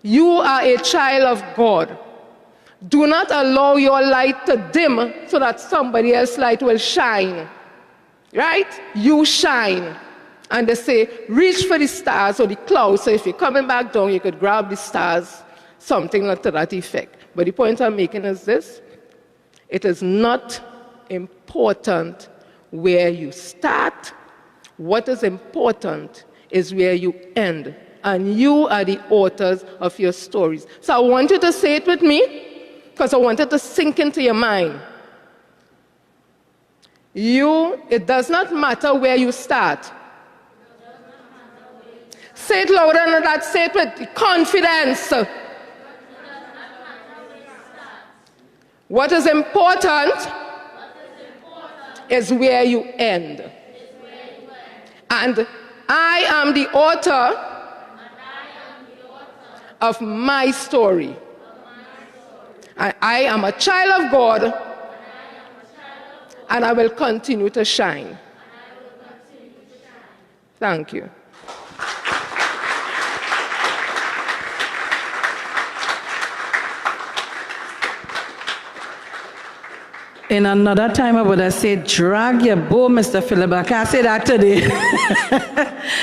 You are a child of God. Do not allow your light to dim so that somebody else's light will shine. Right? You shine. And they say, reach for the stars or the clouds. So if you're coming back down, you could grab the stars, something to that effect. But the point I'm making is this. It is not important where you start. What is important is where you end. And you are the authors of your stories. So I want you to say it with me, because I want it to sink into your mind. It does not matter where you start. Say it louder than that. Say it with confidence. What is important is where you end. And I am the author of my story. And I am a child of God, and I will continue to shine. Thank you. In another time, I would have said, drag your bow, Mr. Philip. I can't say that today.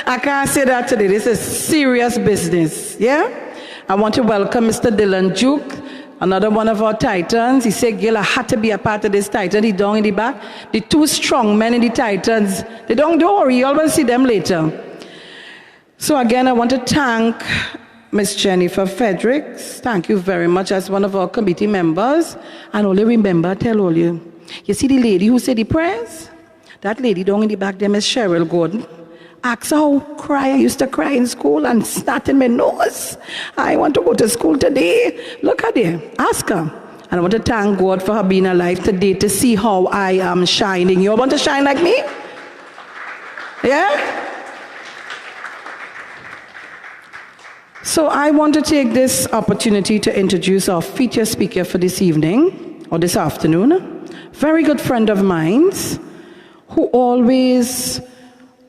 I can't say that today. This is serious business, yeah? I want to welcome Mr. Dylan Duke, another one of our Titans. He said, Gil, I had to be a part of this Titan. He's down in the back. The two strong men in the Titans, they don't worry. You always see them later. So again, I want to thank Ms. Jennifer Fredericks. Thank you very much as one of our committee members. And only remember, tell all you see the lady who said the prayers? That lady down in the back there, Ms. Cheryl Gordon. Ask her how I used to cry in school and snot in my nose. I want to go to school today. Look at her. Ask her. And I want to thank God for her being alive today to see how I am shining. You all want to shine like me? Yeah? So I want to take this opportunity to introduce our featured speaker for this evening, or this afternoon. Very good friend of mine, who always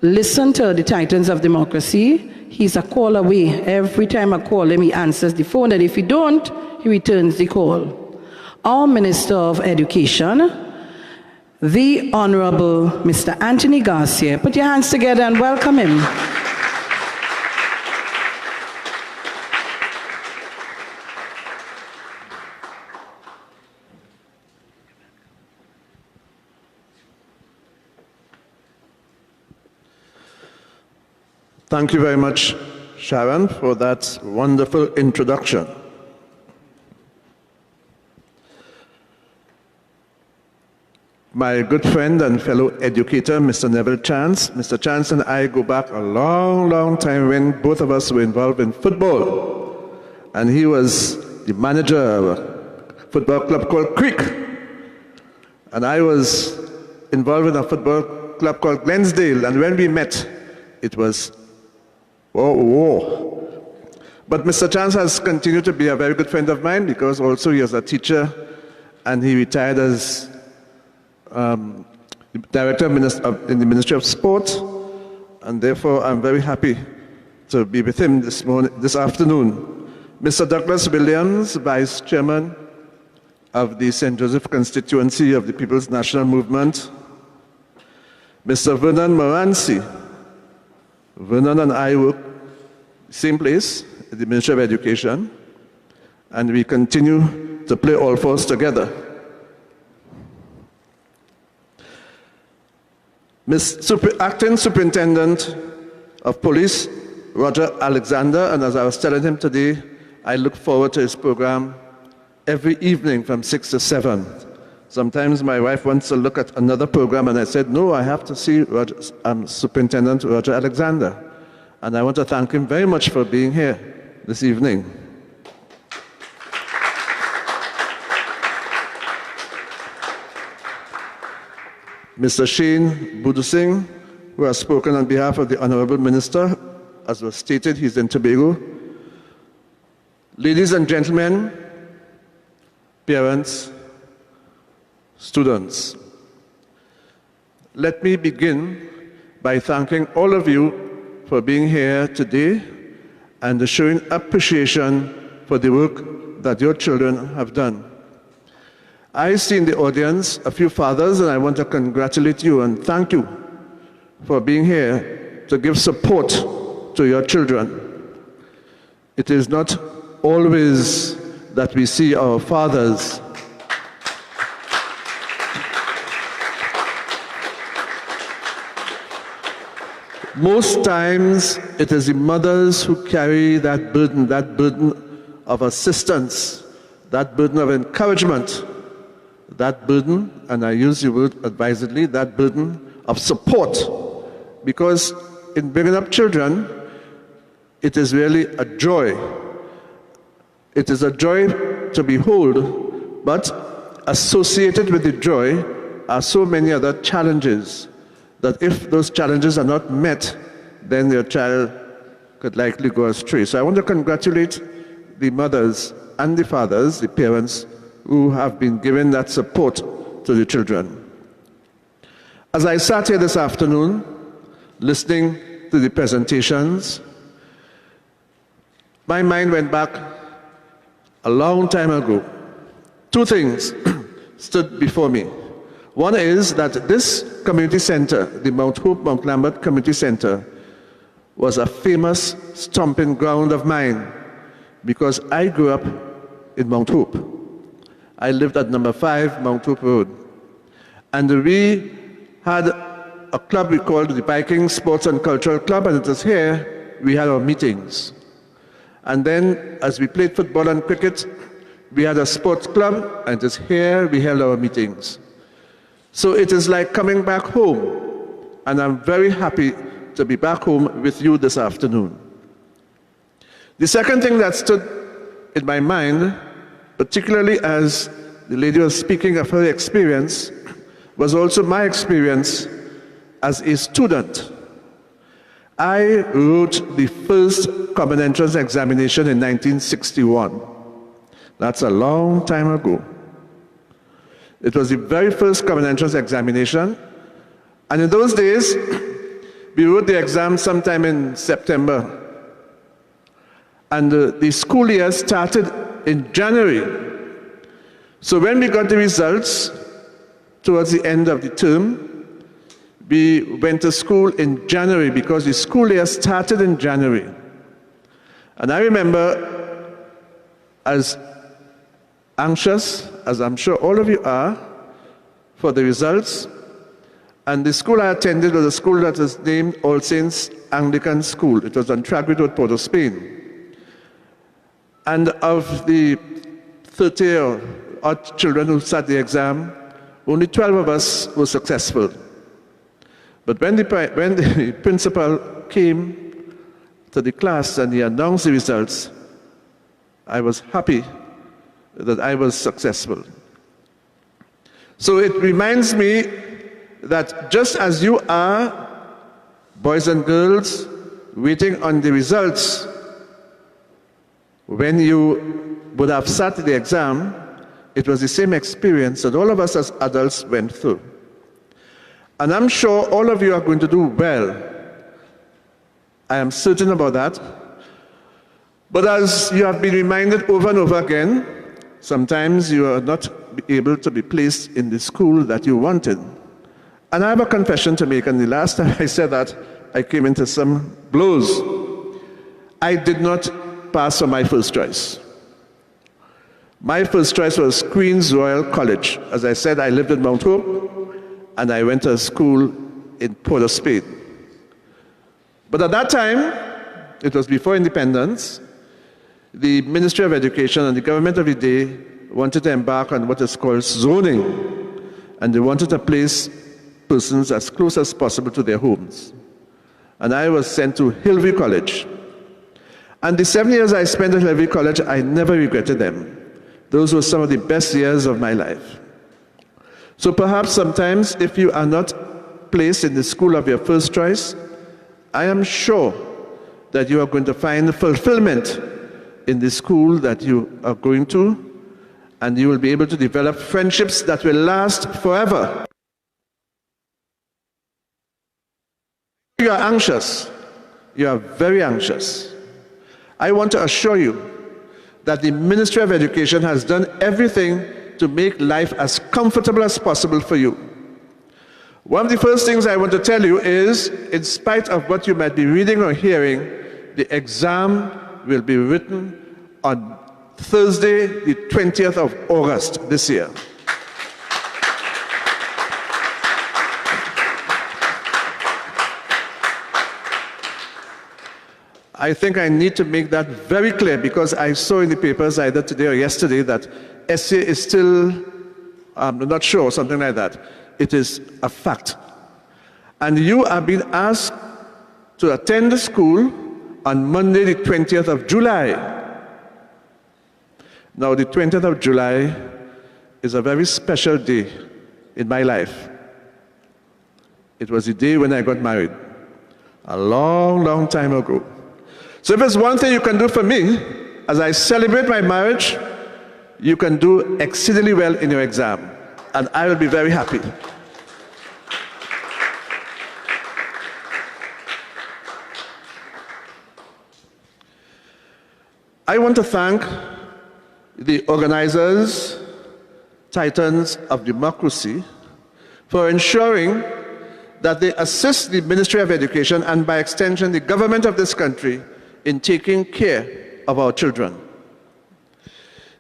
listens to the Titans of Democracy. He's a call away. Every time I call him, he answers the phone, and if he don't, he returns the call. Our Minister of Education, the Honorable Mr. Anthony Garcia. Put your hands together and welcome him. Thank you very much, Sharon, for that wonderful introduction. My good friend and fellow educator, Mr. Neville Chance. Mr. Chance and I go back a long, long time when both of us were involved in football. And he was the manager of a football club called Creek. And I was involved in a football club called Glensdale. And when we met, it was war. But Mr. Chance has continued to be a very good friend of mine because also he was a teacher and he retired as Director in the Ministry of Sport, and therefore I'm very happy to be with him this afternoon. Mr. Douglas Williams, Vice Chairman of the St. Joseph constituency of the People's National Movement. Mr. Vernon Moranci. Vernon and I work same place, at the Ministry of Education, and we continue to play all fours together. Acting Superintendent of Police, Roger Alexander, and as I was telling him today, I look forward to his program every evening from 6 to 7. Sometimes my wife wants to look at another program, and I said, no, I have to see Superintendent Roger Alexander. And I want to thank him very much for being here this evening. Mr. Shane Budusing, who has spoken on behalf of the Honorable Minister, as was stated, he's in Tobago. Ladies and gentlemen, parents, students, let me begin by thanking all of you for being here today and showing appreciation for the work that your children have done. I see in the audience a few fathers, and I want to congratulate you and thank you for being here to give support to your children. It is not always that we see our fathers most times it is the mothers who carry that burden of assistance, that burden of encouragement, that burden, and I use the word advisedly, that burden of support. Because in bringing up children, it is really a joy. It is a joy to behold, but associated with the joy are so many other challenges that if those challenges are not met, then your child could likely go astray. So I want to congratulate the mothers and the fathers, the parents, who have been given that support to the children. As I sat here this afternoon, listening to the presentations, my mind went back a long time ago. Two things stood before me. One is that this community center, the Mount Hope, Mount Lambert Community Center, was a famous stomping ground of mine because I grew up in Mount Hope. I lived at number 5 Mount Hope Road. And we had a club we called the Viking Sports and Cultural Club, and it was here we had our meetings. And then as we played football and cricket, we had a sports club, and it is here we held our meetings. So it is like coming back home, and I'm very happy to be back home with you this afternoon. The second thing that stood in my mind, particularly as the lady was speaking of her experience, was also my experience as a student. I wrote the first common entrance examination in 1961. That's a long time ago. It was the very first common entrance examination, and in those days, we wrote the exam sometime in September, and the school year started in January. So when we got the results towards the end of the term, we went to school in January because the school year started in January. And I remember, as anxious as I'm sure all of you are for the results, And the school I attended was a school that was named All Saints Anglican School. It was on Tragedy Road, Port of Spain. And of the 30 odd children who sat the exam, only 12 of us were successful. But when the principal came to the class and he announced the results, I was happy that I was successful. So it reminds me that just as you are, boys and girls, waiting on the results, when you would have sat the exam, it was the same experience that all of us as adults went through. And I'm sure all of you are going to do well. I am certain about that. But as you have been reminded over and over again, sometimes you are not able to be placed in the school that you wanted. And I have a confession to make, and the last time I said that, I came into some blows. I did not pass for my first choice. My first choice was Queen's Royal College. As I said, I lived in Mount Hope, and I went to school in Port of Spain. But at that time, it was before independence, the Ministry of Education and the government of the day wanted to embark on what is called zoning, and they wanted to place persons as close as possible to their homes. And I was sent to Hillview College. And the 7 years I spent at Hillview College, I never regretted them. Those were some of the best years of my life. So perhaps sometimes if you are not placed in the school of your first choice, I am sure that you are going to find fulfillment in the school that you are going to, and you will be able to develop friendships that will last forever. You are anxious. You are very anxious. I want to assure you that the Ministry of Education has done everything to make life as comfortable as possible for you. One of the first things I want to tell you is, in spite of what you might be reading or hearing, the exam will be written on Thursday, the 20th of August this year. I think I need to make that very clear because I saw in the papers either today or yesterday that essay is still, I'm not sure, something like that. It is a fact. And you are being asked to attend the school on Monday, the 20th of July. Now, the 20th of July is a very special day in my life. It was the day when I got married, a long, long time ago. So if there's one thing you can do for me, as I celebrate my marriage, you can do exceedingly well in your exam, and I will be very happy. I want to thank the organizers, titans of democracy, for ensuring that they assist the Ministry of Education and by extension the government of this country in taking care of our children.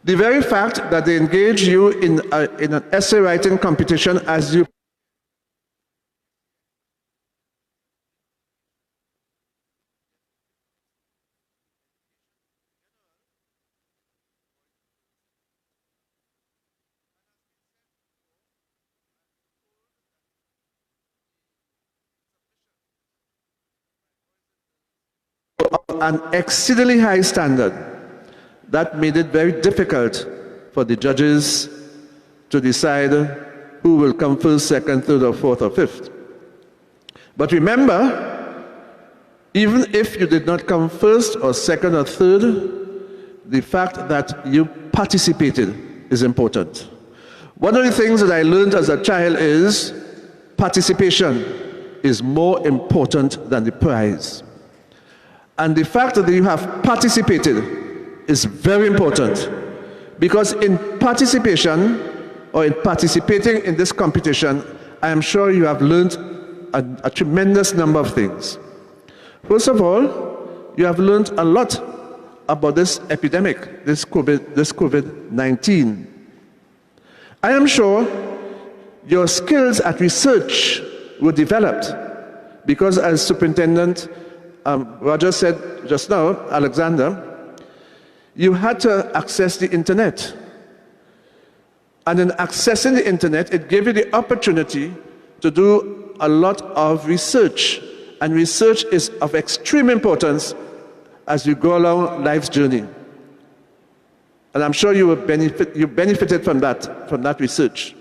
The very fact that they engage you in an essay writing competition as you an exceedingly high standard, that made it very difficult for the judges to decide who will come first, second, third, or fourth, or fifth. But remember, even if you did not come first, or second, or third, the fact that you participated is important. One of the things that I learned as a child is participation is more important than the prize. And the fact that you have participated is very important, because in participation, or in participating in this competition, I am sure you have learned a tremendous number of things. First of all, you have learned a lot about this epidemic, this COVID-19. I am sure your skills at research were developed. Because as Superintendent Roger said just now, Alexander, you had to access the internet. And in accessing the internet, it gave you the opportunity to do a lot of research. And research is of extreme importance as you go along life's journey. And I'm sure you benefited from that research.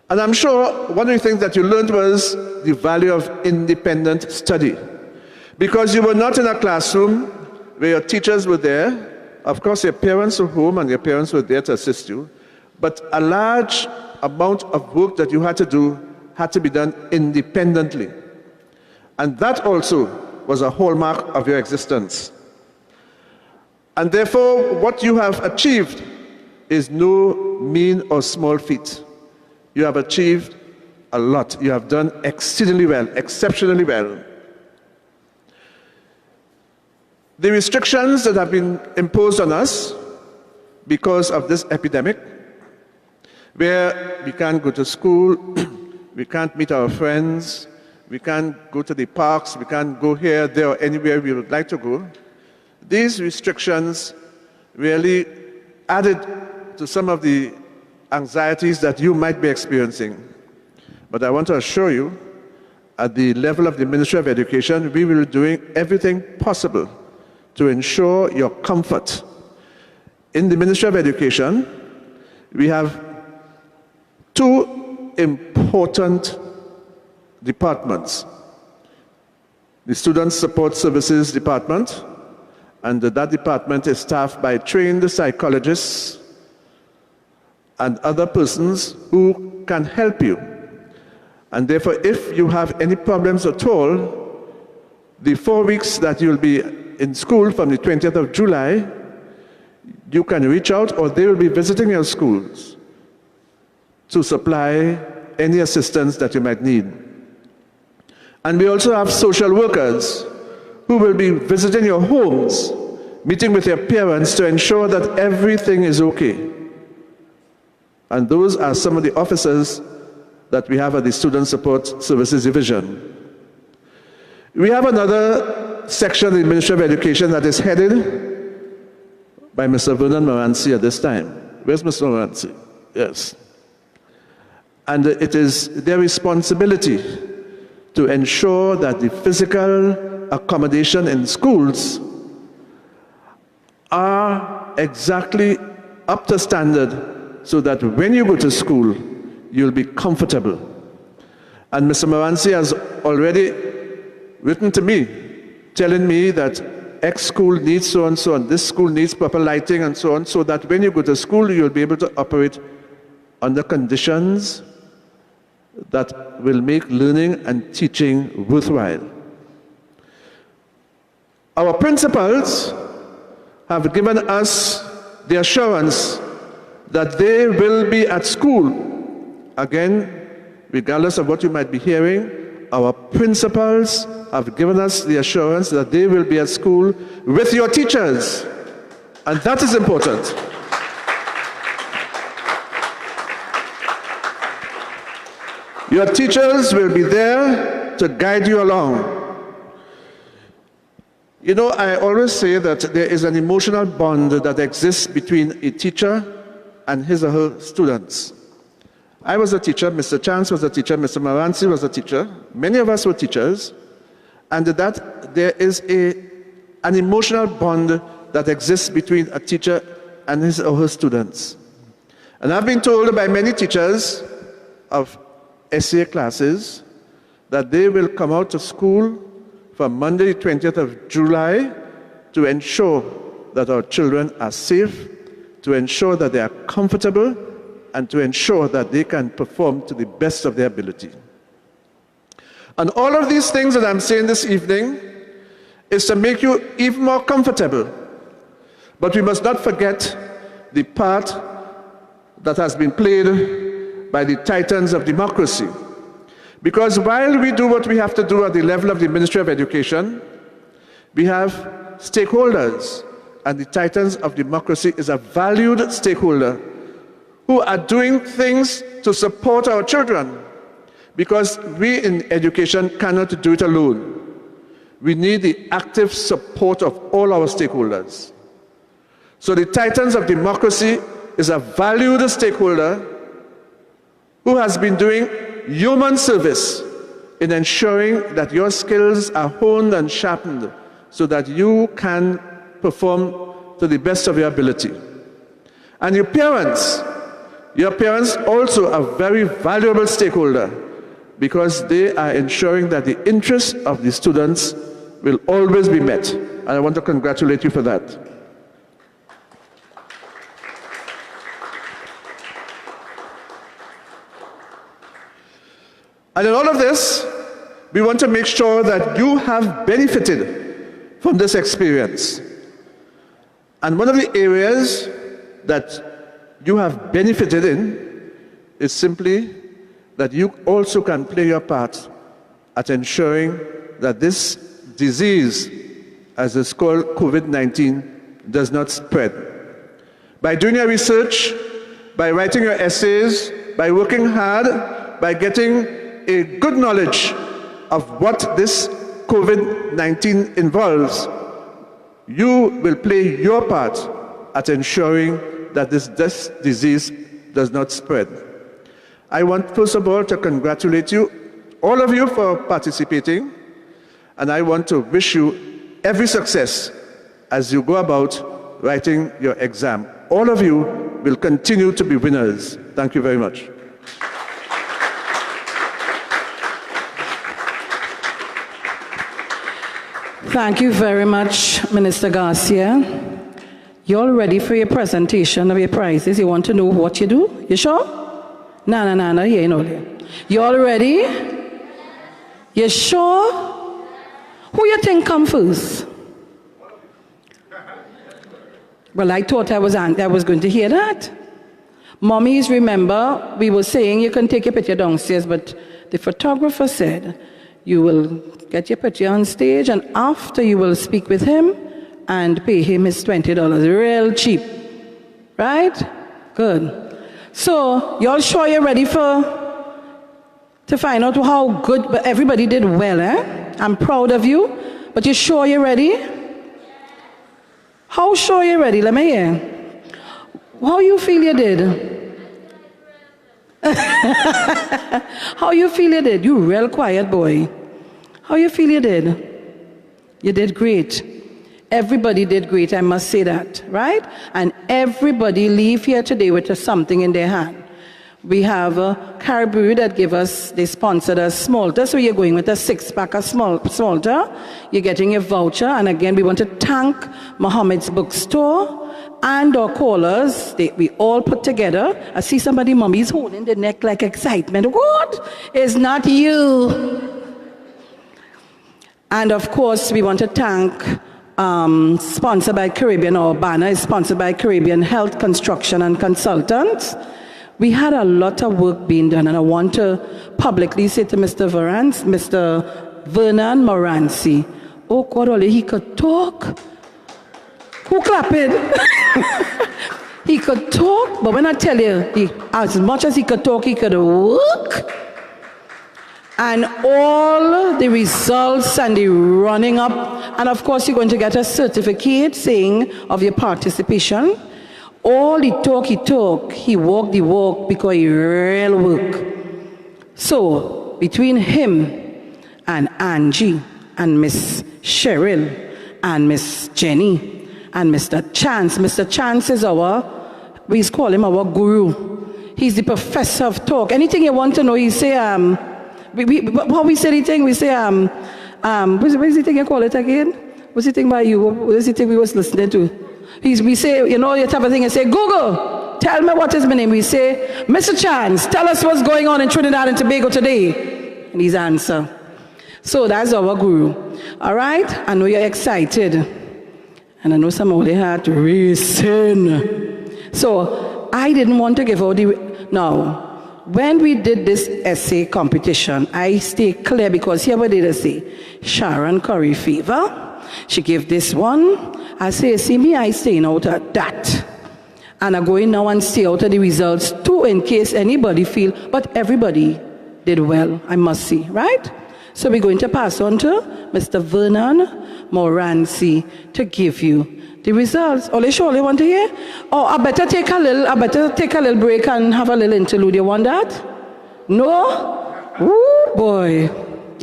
And I'm sure one of the things that you learned was the value of independent study. Because you were not in a classroom where your teachers were there. Of course, your parents were home and your parents were there to assist you. But a large amount of work that you had to do had to be done independently. And that also was a hallmark of your existence. And therefore, what you have achieved is no mean or small feat. You have achieved a lot. You have done exceedingly well, exceptionally well. The restrictions that have been imposed on us because of this epidemic, where we can't go to school, we can't meet our friends, we can't go to the parks, we can't go here, there, or anywhere we would like to go, these restrictions really added to some of the anxieties that you might be experiencing. But I want to assure you, at the level of the Ministry of Education, we will be doing everything possible to ensure your comfort. In the Ministry of Education, we have two important departments. The Student Support Services Department, and that department is staffed by trained psychologists and other persons who can help you. And therefore, if you have any problems at all, the 4 weeks that you'll be in school from the 20th of July, you can reach out, or they will be visiting your schools to supply any assistance that you might need. And we also have social workers who will be visiting your homes, meeting with your parents to ensure that everything is okay. And those are some of the officers that we have at the Student Support Services Division. We have another section of the Ministry of Education that is headed by Mr. Vernon Morancy at this time. Where's Mr. Morancy? Yes. And it is their responsibility to ensure that the physical accommodation in schools are exactly up to standard, so that when you go to school, you'll be comfortable. And Mr. Morancy has already written to me, telling me that X school needs so and so, and this school needs proper lighting and so on, so that when you go to school, you'll be able to operate under conditions that will make learning and teaching worthwhile. Our principals have given us the assurance that they will be at school. Again, regardless of what you might be hearing, our principals have given us the assurance that they will be at school with your teachers. And that is important. Your teachers will be there to guide you along. You know, I always say that there is an emotional bond that exists between a teacher and his or her students. I was a teacher, Mr. Chance was a teacher, Mr. Morancy was a teacher, many of us were teachers, and that there is an emotional bond that exists between a teacher and his or her students. And I've been told by many teachers of SA classes that they will come out to school from Monday, 20th of July, to ensure that our children are safe, to ensure that they are comfortable, and to ensure that they can perform to the best of their ability. And all of these things that I'm saying this evening is to make you even more comfortable. But we must not forget the part that has been played by the titans of democracy. Because while we do what we have to do at the level of the Ministry of Education, we have stakeholders, and the titans of democracy is a valued stakeholder who are doing things to support our children. Because we in education cannot do it alone. We need the active support of all our stakeholders. So the Titans of Democracy is a valued stakeholder who has been doing human service in ensuring that your skills are honed and sharpened so that you can perform to the best of your ability. And your parents also are very valuable stakeholder because they are ensuring that the interests of the students will always be met. And I want to congratulate you for that. And in all of this, we want to make sure that you have benefited from this experience. And one of the areas that you have benefited in is simply that you also can play your part at ensuring that this disease, as it's called COVID-19, does not spread. By doing your research, by writing your essays, by working hard, by getting a good knowledge of what this COVID-19 involves, you will play your part at ensuring that this disease does not spread. I want, first of all, to congratulate you, all of you, for participating, and I want to wish you every success as you go about writing your exam. All of you will continue to be winners. Thank you very much. Thank you very much, Minister Garcia. You all ready for your presentation of your prizes? You want to know what you do? You sure? No, you ain't all there. You all ready? You sure? Who you think come first? Well, I thought I was going to hear that. Mommies, remember, we were saying you can take your picture downstairs, but the photographer said you will get your picture on stage, and after you will speak with him and pay him his $20, real cheap. Right? Good. So, y'all sure you're ready to find out how good, but everybody did well, eh? I'm proud of you, but you sure you're ready? How sure you're ready? Let me hear. How you feel you did? How you feel you did? You real quiet boy. How you feel you did? You did great. Everybody did great, I must say that, right? And everybody leave here today with something in their hand. We have a Caribou that they sponsored us Smalter, so you're going with a 6-pack of Smalter. You're getting your voucher, and again, we want to thank Muhammad's Bookstore and our callers. We all put together. I see somebody, mommy's holding the neck like excitement. What? It's not you. And of course, we want to thank sponsored by Caribbean, or banner is sponsored by Caribbean Health Construction and Consultants. We had a lot of work being done, and I want to publicly say to Mr. Vernon Morancy, oh God, only he could talk. Who clapping? He could talk, but when I tell you, as much as he could talk, he could work. And all the results and the running up, and of course you're going to get a certificate saying of your participation. All the talk he talk, he walk the walk because he real work. So between him and Angie and Miss Cheryl and Miss Jenny and Mr. Chance is we call him our guru. He's the professor of talk. Anything you want to know, he say how we say the thing? We say, what is the thing you call it again? What's the thing by you? What is the thing we was listening to? We say, you know, you type of thing and say, Google, tell me what is my name. We say, Mr. Chance, tell us what's going on in Trinidad and Tobago today. And he's answer. So that's our guru. All right? I know you're excited. And I know some of the heart racing. So I didn't want to give out now. When we did this essay competition, I stay clear because here what did I say? Sharon Curry Fever. She gave this one. I say, see me, I staying out of that. And I'm going now and stay out of the results too in case anybody feel, but everybody did well, I must say, right? So we're going to pass on to Mr. Vernon Morancy to give you the results. Ole surely want to hear? Oh, I better take a little break and have a little interlude. You want that? No? Ooh, boy.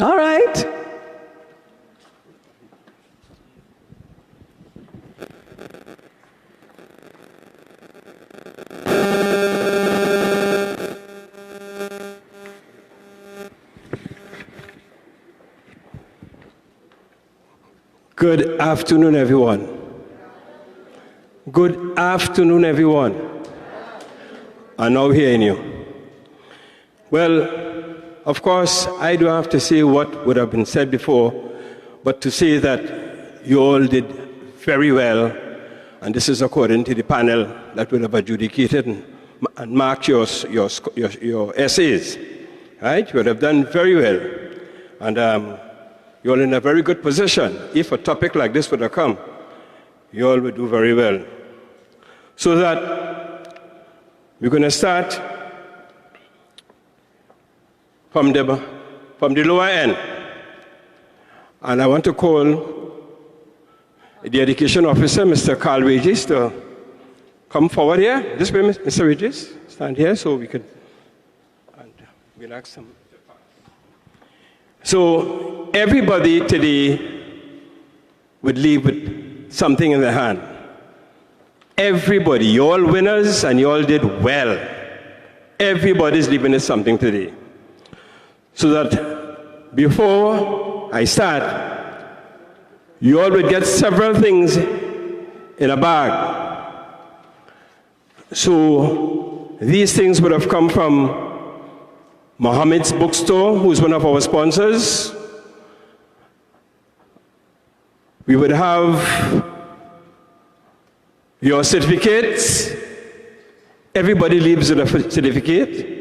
All right. Good afternoon, everyone. Good afternoon, everyone. I'm now hearing you. Well, of course, I don't have to say what would have been said before, but to say that you all did very well, and this is according to the panel that would have adjudicated and marked your essays. Right? You would have done very well. And you're in a very good position. If a topic like this would have come, you all would do very well. So that we're going to start from the lower end. And I want to call the education officer, Mr. Carl Regis, to come forward here. This way, Mr. Regis, stand here so we can relax some. So everybody today would leave with something in their hand. Everybody, you all winners and you all did well. Everybody's leaving with something today. So that before I start, you all would get several things in a bag. So these things would have come from Mohammed's Bookstore, who's one of our sponsors. We would have your certificates. Everybody leaves with a certificate.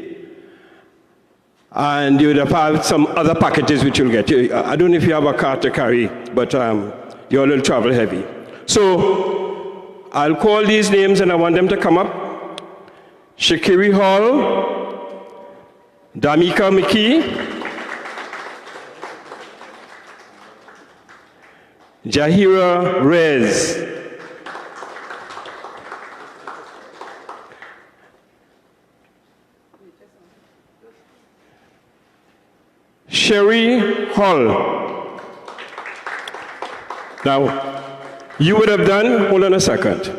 And you would have had some other packages which you'll get. I don't know if you have a car to carry, but you all will travel heavy. So I'll call these names and I want them to come up. Shakiri Hall, Damika McKee, Jahira Rez, Sherry Hall. Now, you would have done, hold on a second.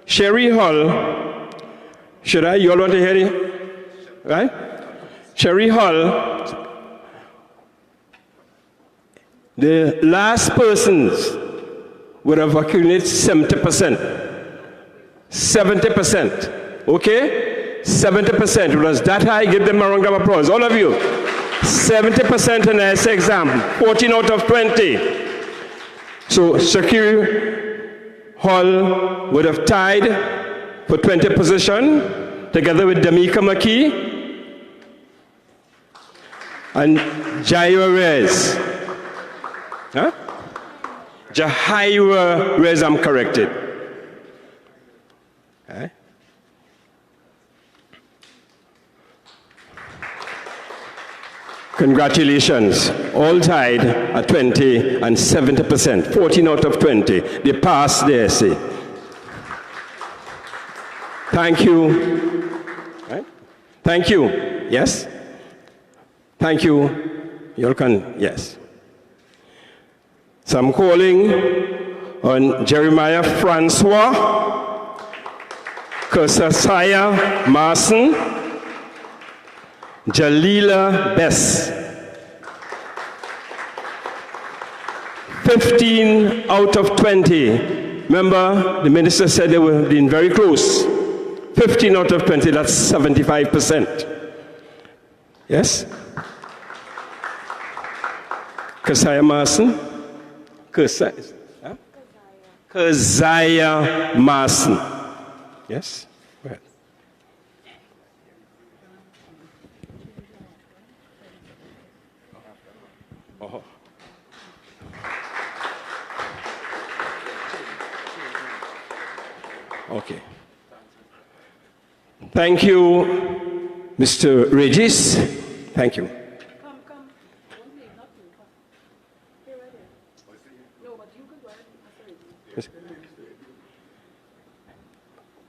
Sherry Hall, should I? You all want to hear it? Right? Sherry Hall, the last persons would have accumulated 70%. 70%. Okay? 70%. It was that high. Give them a round of applause. All of you. 70% in the essay exam. 14 out of 20. So Shakir Hall would have tied for 20th position together with Damika McKee and Jaira Rez. Huh? Jahaira Rez, I'm corrected. Okay. Congratulations. All tied at 20 and 70%. 14 out of 20. They passed the essay. Thank you. Right? Thank you. Yes? Thank you. You all can, yes. So I'm calling on Jeremiah Francois, Kersasaya Marson, Jalila Bess. 15 out of 20. Remember, the minister said they were being very close. 15 out of 20, that's 75%. Yes? Kersaya Marson. Kersaya Marson. Yes? Go ahead. Oh. Okay. Thank you, Mr. Regis. Thank you.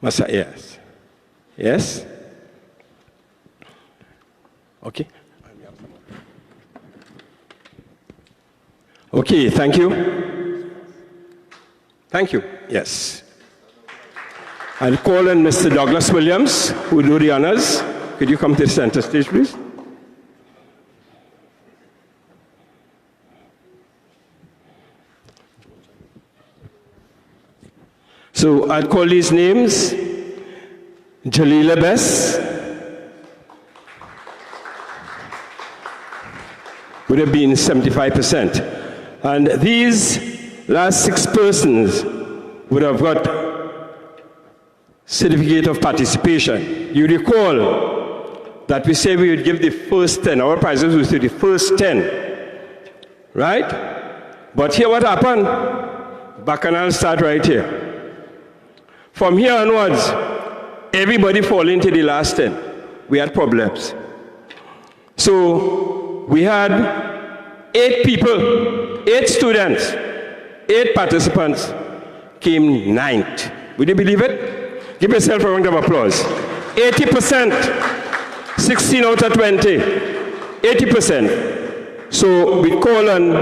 Masa, yes. Yes? Okay. Okay, thank you. Thank you. Yes. I'll call on Mr. Douglas Williams, who will do the honors. Could you come to the center stage, please? So I'll call these names. Jalila Bess would have been 75%. And these last 6 persons would have got certificate of participation. You recall that we said we would give the first 10, our prizes was to the first 10, right? But here what happened? Bacchanal start right here. From here onwards, everybody fall into the last 10. We had problems. So we had 8 people, 8 students, 8 participants came 9th. Would you believe it? Give yourself a round of applause. 80%, 16 out of 20, 80%. So we call on,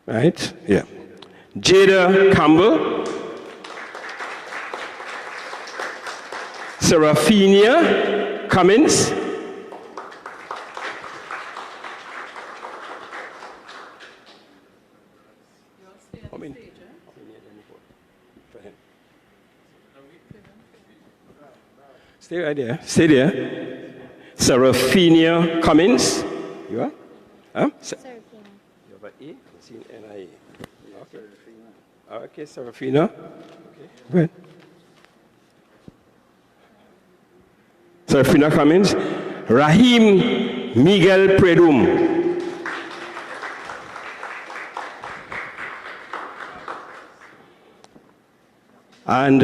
right? Yeah. Jada Campbell, Serafina Cummins, stay right there. Stay there. Serafina Cummins. You are? Huh? Serafina. You have an E? It's in N-I-E. Okay. Okay, Serafina. Okay. Good. Serafina Cummins. Rahim Miguel Predum. And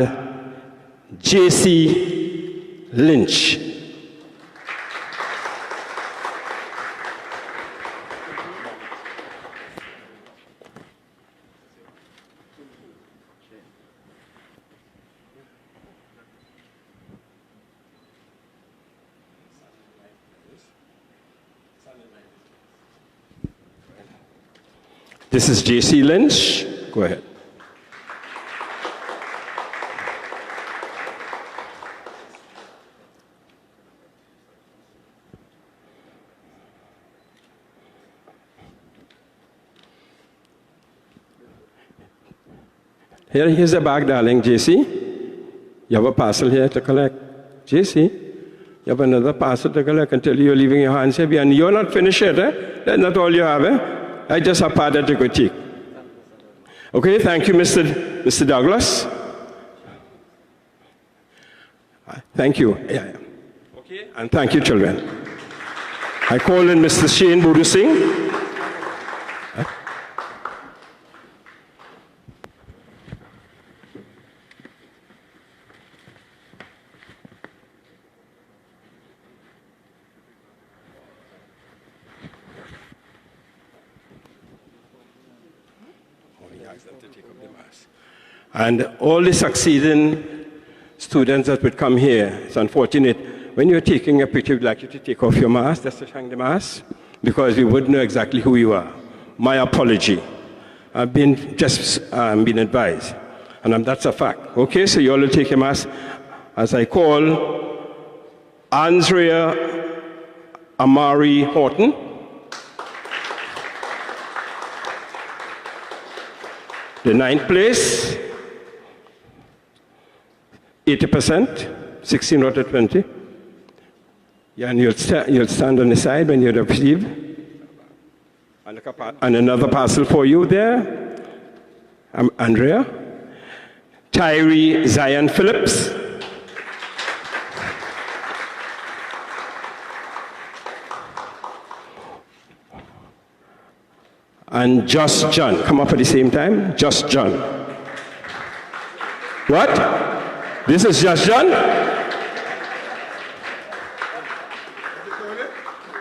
J.C. Lynch. This is J.C. Lynch. Go ahead. Here's a bag, darling, JC. You have a parcel here to collect. JC, you have another parcel to collect until you're leaving your hands heavy. And you're not finished yet, eh? That's not all you have, eh? I just have part to critique. Okay, thank you, Mr. Douglas. Thank you. Yeah. Okay, and thank you, children. I call in Mr. Shane Budu Singh. And all the succeeding students that would come here, it's unfortunate. When you're taking a picture, we'd like you to take off your mask, just to hang the mask, because we wouldn't know exactly who you are. My apology. I've been been advised, and that's a fact. Okay, so you all will take your mask. As I call Andrea Amari Horton. The 9th place. 80%, 16 out of 20. Yeah, and you'll stand on the side when you receive. And another parcel for you there. Andrea. Tyree Zion Phillips. And Just John. Come up at the same time. Just John. What? This is Just John?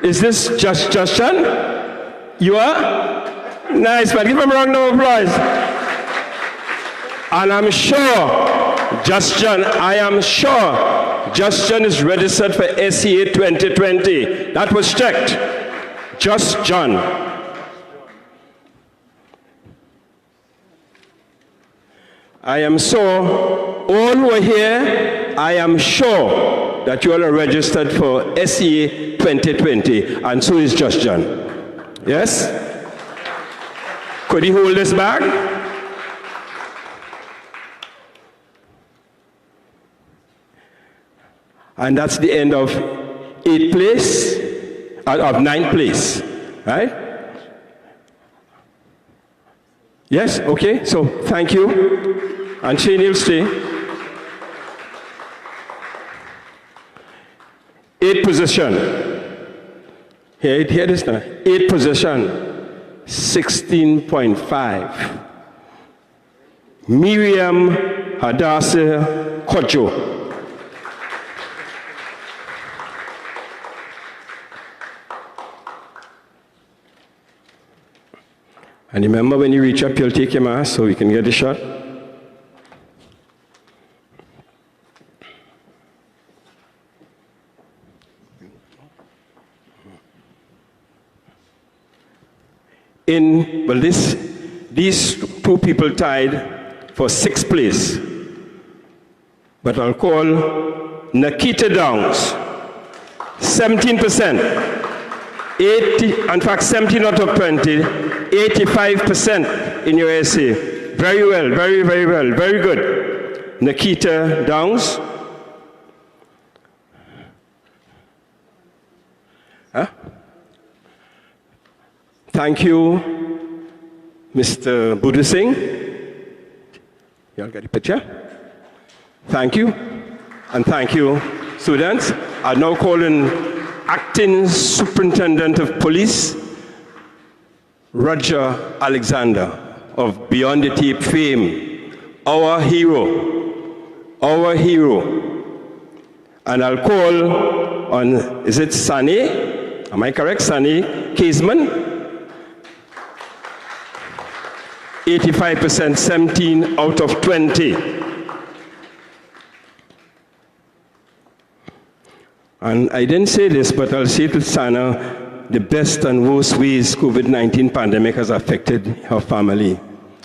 Is this Just John? You are? Nice, man. Give him a round of applause. And I'm sure, Just John, I am sure Just John is registered for SEA 2020. That was checked. Just John. I am sure, all who are here, I am sure that you all are registered for SEA 2020, and so is Just John. Yes? Could he hold this back? And that's the end of 8th place, of 9th place, right? Yes, okay, so thank you. And Shane, you'll stay. 8th position. Here it is now. 8th position, 16.5. Miriam Hadassah Kojo. And remember, when you reach up, you'll take your mask so you can get the shot. These two people tied for 6th place. But I'll call Nikita Downs, 17%. 80, in fact, 17 out of 20, 85% in your essay. Very well, very, very well, very good. Nikita Downs. Huh? Thank you, Mr. Buddha Singh. You all get the picture? Thank you. And thank you, students. I now call in Acting Superintendent of Police, Roger Alexander of Beyond the Tape fame, our hero. And I'll call on, is it Sani? Am I correct? Sani Caseman? 85%, 17 out of 20. And I didn't say this, but I'll say to Sana, the best and worst ways COVID-19 pandemic has affected her family.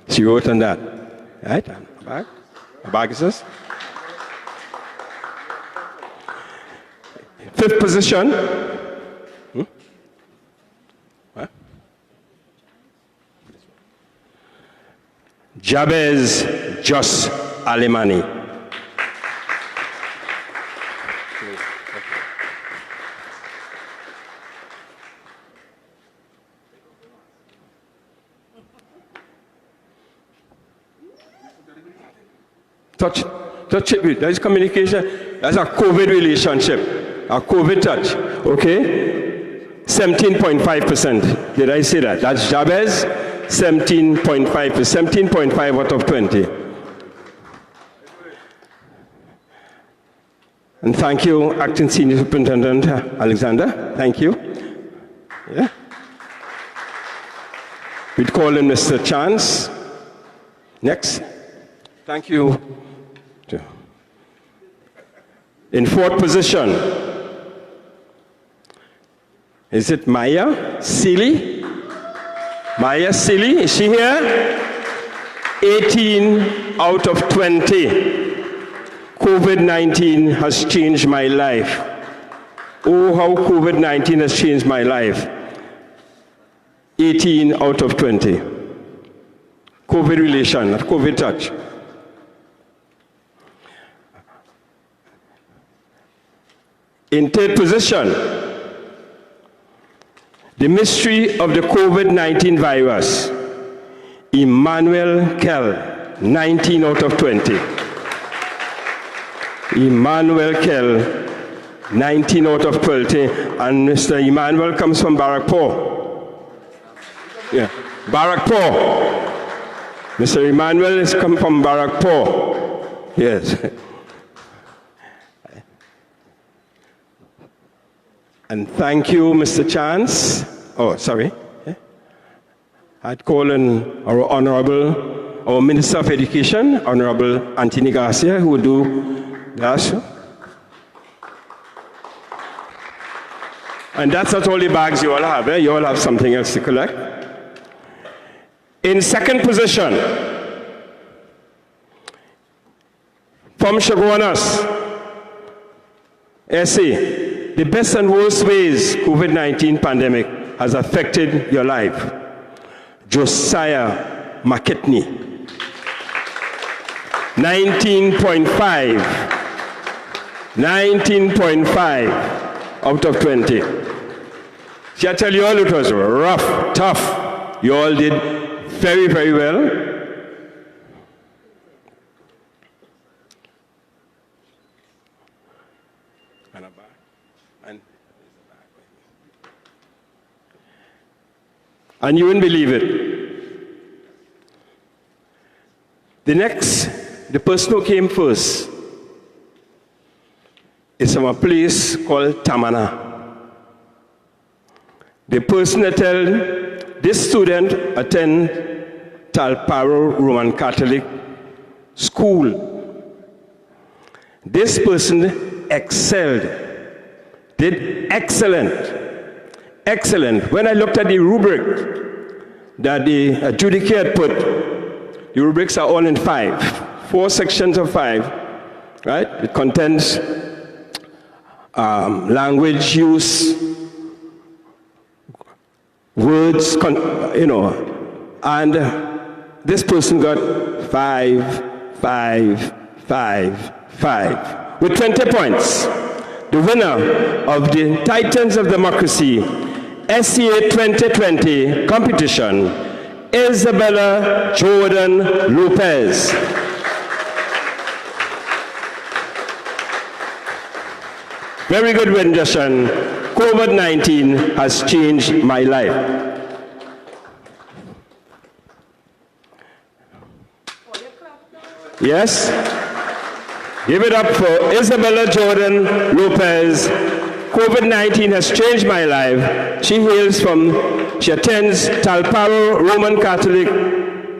She wrote on that. Right? Back? Back is this? 5th position. What? Jabez Jos Alemani. Touch it with, that's communication, that's a COVID relationship, a COVID touch, okay? 17.5%, did I say that? That's Jabez, 17.5, 17.5 out of 20. And thank you, Acting Senior Superintendent Alexander, thank you. Yeah. We'd call in Mr. Chance. Next. Thank you. In 4th position, is it Maya Seeley? Maya Seeley, is she here? 18 out of 20. COVID-19 has changed my life. Oh, how COVID-19 has changed my life. 18 out of 20. COVID relation, not COVID touch. In 3rd position, the mystery of the COVID-19 virus, Emmanuel Kell, 19 out of 20. Emmanuel Kell, 19 out of 20, and Mr. Emmanuel comes from Barrackpore. Yeah, Barrackpore. Mr. Emmanuel has come from Barrackpore. Yes. And thank you, Mr. Chance. Oh, sorry. I'd call on our Minister of Education, Honorable Anthony Garcia, who will do that. And that's not all the bags you all have. You all have something else to collect. In second position, from Chaguanas, essay, the best and worst ways COVID-19 pandemic has affected your life. Josiah McKitney, 19.5 out of 20. See, I tell you all, it was rough, tough. You all did very, very well. And you wouldn't believe it. The person who came first is from a place called Tamana. The person this student attend Talparo Roman Catholic School. This person excelled, did excellent. Excellent. When I looked at the rubric that the adjudicate put, the rubrics are all in 5, 4 sections of 5, right? It contains language use, words, and this person got 5, 5, 5, 5, with 20 points. The winner of the Titans of Democracy SCA 2020 competition, Isabella Jordan Lopez. Very good rendition. COVID-19 has changed my life. Yes? Give it up for Isabella Jordan Lopez. COVID-19 has changed my life. She attends Talparo Roman Catholic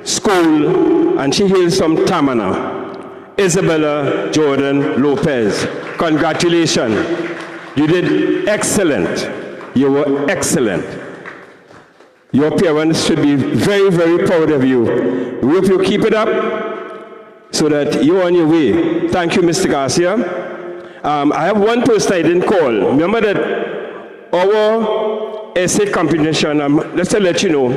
School, and she hails from Tamana. Isabella Jordan Lopez. Congratulations. You did excellent. You were excellent. Your parents should be very, very proud of you. We hope you keep it up so that you're on your way. Thank you, Mr. Garcia. I have one person I didn't call. Remember that our essay competition, let's let you know,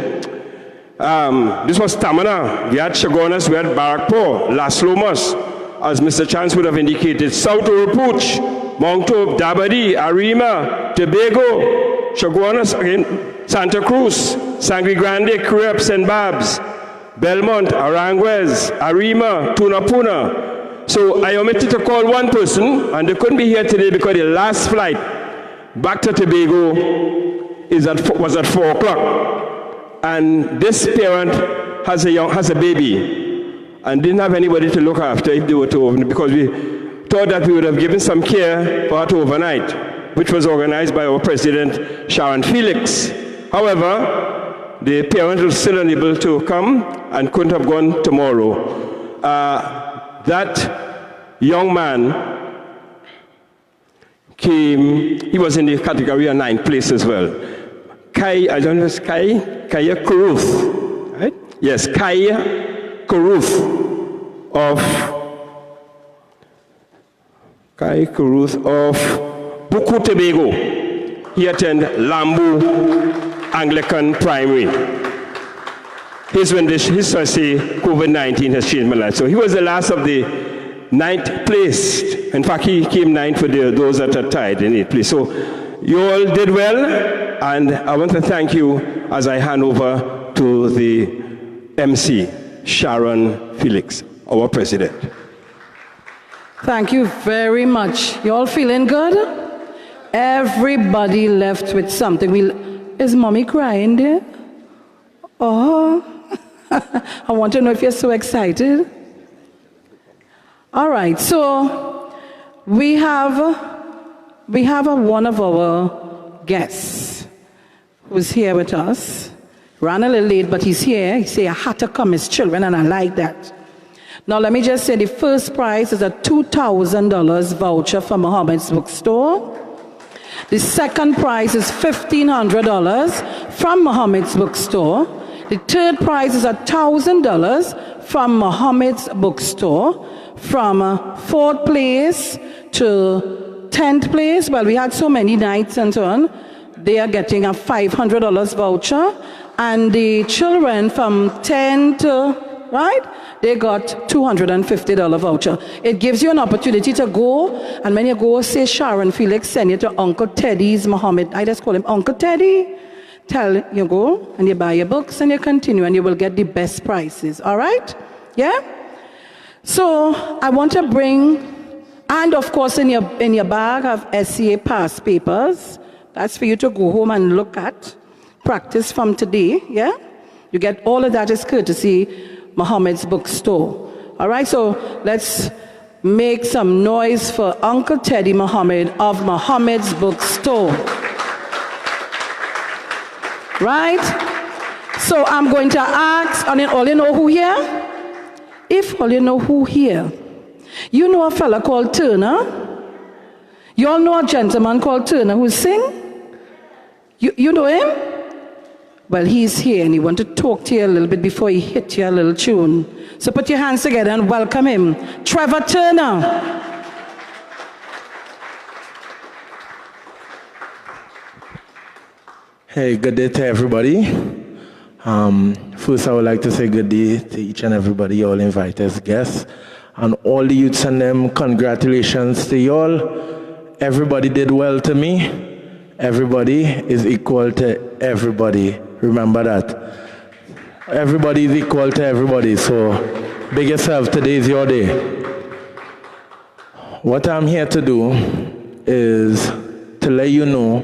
this was Tamana. We had Chaguanas, we had Barakpo, Las Lomas, as Mr. Chance would have indicated, South Urupuch, Mount Hope, Dabadi, Arima, Tobago, Chaguanas, again, Santa Cruz, Sangre Grande, Crep, St. Babs, Belmont, Aranguez, Arima, Tunapuna. So I omitted to call one person, and they couldn't be here today because the last flight back to Tobago was at 4 o'clock. And this parent has a baby and didn't have anybody to look after if they were to overnight, because we thought that we would have given some care for her to overnight, which was organized by our president, Sharon Felix. However, the parent was still unable to come and couldn't have gone tomorrow. That young man came, he was in the category of 9th place as well. I don't know if it's Kaya Kuruth, right? Yes, Kaya Kuruth of Buku Tobago. He attended Lambu Anglican Primary. His say COVID-19 has changed my life. So he was the last of the 9th place. In fact, he came 9th for those that are tied in 8th place. So you all did well, and I want to thank you as I hand over to the MC, Sharon Felix, our president. Thank you very much. You all feeling good? Everybody left with something. Is mommy crying there? Oh. I want to know if you're so excited. All right, so we have one of our guest who's here with us. Ran a little late, but he's here. He said, I had to come as children, and I like that. Now, let me just say the first prize is a $2,000 voucher from Muhammad's Bookstore. The second prize is $1,500 from Muhammad's Bookstore. The third prize is $1,000 from Muhammad's Bookstore. From fourth place to 10th place, well, we had so many nights and so on, they are getting a $500 voucher. And the children from 10 to, right, they got $250 voucher. It gives you an opportunity to go, and when you go, say Sharon Felix send you to Uncle Teddy's Muhammad. I just call him Uncle Teddy. Tell you go, and you buy your books, and you continue, and you will get the best prices. All right? Yeah? So I want to bring, and of course in your bag have SCA past papers. That's for you to go home and look at. Practice from today, yeah? You get all of that is courtesy Muhammad's Bookstore. All right, so let's make some noise for Uncle Teddy Muhammad of Muhammad's Bookstore. Right? So I'm going to ask, and all you know who here? If all you know who here, you know a fella called Turner? You all know a gentleman called Turner who sing? You know him? Well, he's here and he wants to talk to you a little bit before he hits you a little tune. So put your hands together and welcome him. Trevor Turner. Hey, good day to everybody. First, I would like to say good day to each and everybody, all invited guests. And all the youths and them, congratulations to you all. Everybody did well to me. Everybody is equal to everybody. Remember that. Everybody is equal to everybody. So, big yourself, today is your day. What I'm here to do is to let you know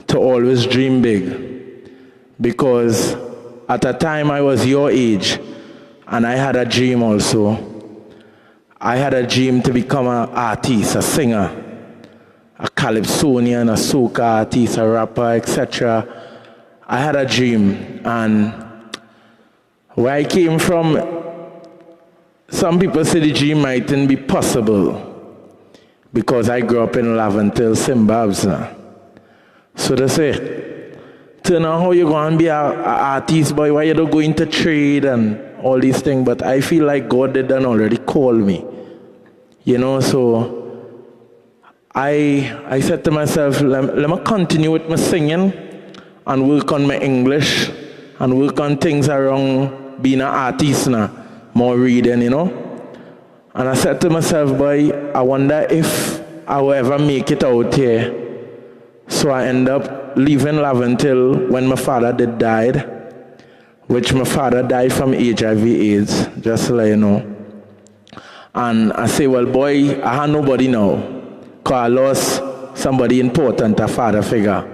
to always dream big. Because at a time I was your age, and I had a dream also. I had a dream to become an artist, a singer, a calypsonian, a soca artist, a rapper, etc. I had a dream, and where I came from, some people say the dream mightn't be possible because I grew up in Laventille, Zimbabwe. So they say, turn on how you going to be an artist, boy, why you don't go into trade and all these things, but I feel like God did done already call me. You know, so I said to myself, let me continue with my singing and work on my English and work on things around being an artist now, more reading, you know. And I said to myself, boy, I wonder if I will ever make it out here. So I end up leaving Laventille when my father did died, which my father died from HIV/AIDS, just to let you know. And I say, well, boy, I have nobody now, because I lost somebody important, a father figure.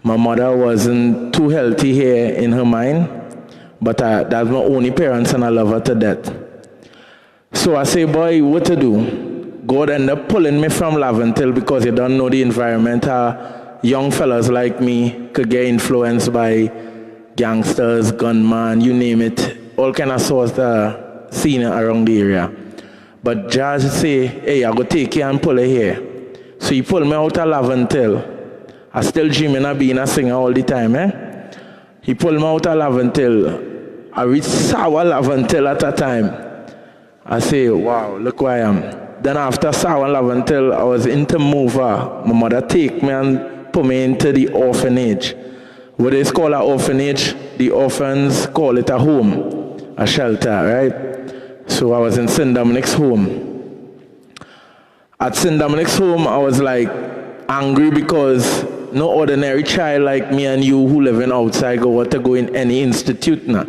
My mother wasn't too healthy here in her mind, but that's my only parents and I love her to death. So I say, boy, what to do? God ended up pulling me from Laventille because you don't know the environment. Young fellas like me could get influenced by gangsters, gunmen, you name it, all kind of sorts of scene around the area. But Judge say, hey, I go take you and pull you here. So he pulled me out of Laventille. I still dreaming of being a singer all the time, eh? He pulled me out of Laventille. I reached Sour Laventille at a time. I say, wow, look where I am. Then after Sour Laventille, I was into Mover. My mother take me and put me into the orphanage. What is called an orphanage, the orphans call it a home, a shelter, right? So I was in St. Dominic's home. At St. Dominic's home, I was like angry because no ordinary child like me and you who living outside go want to go in any institute now.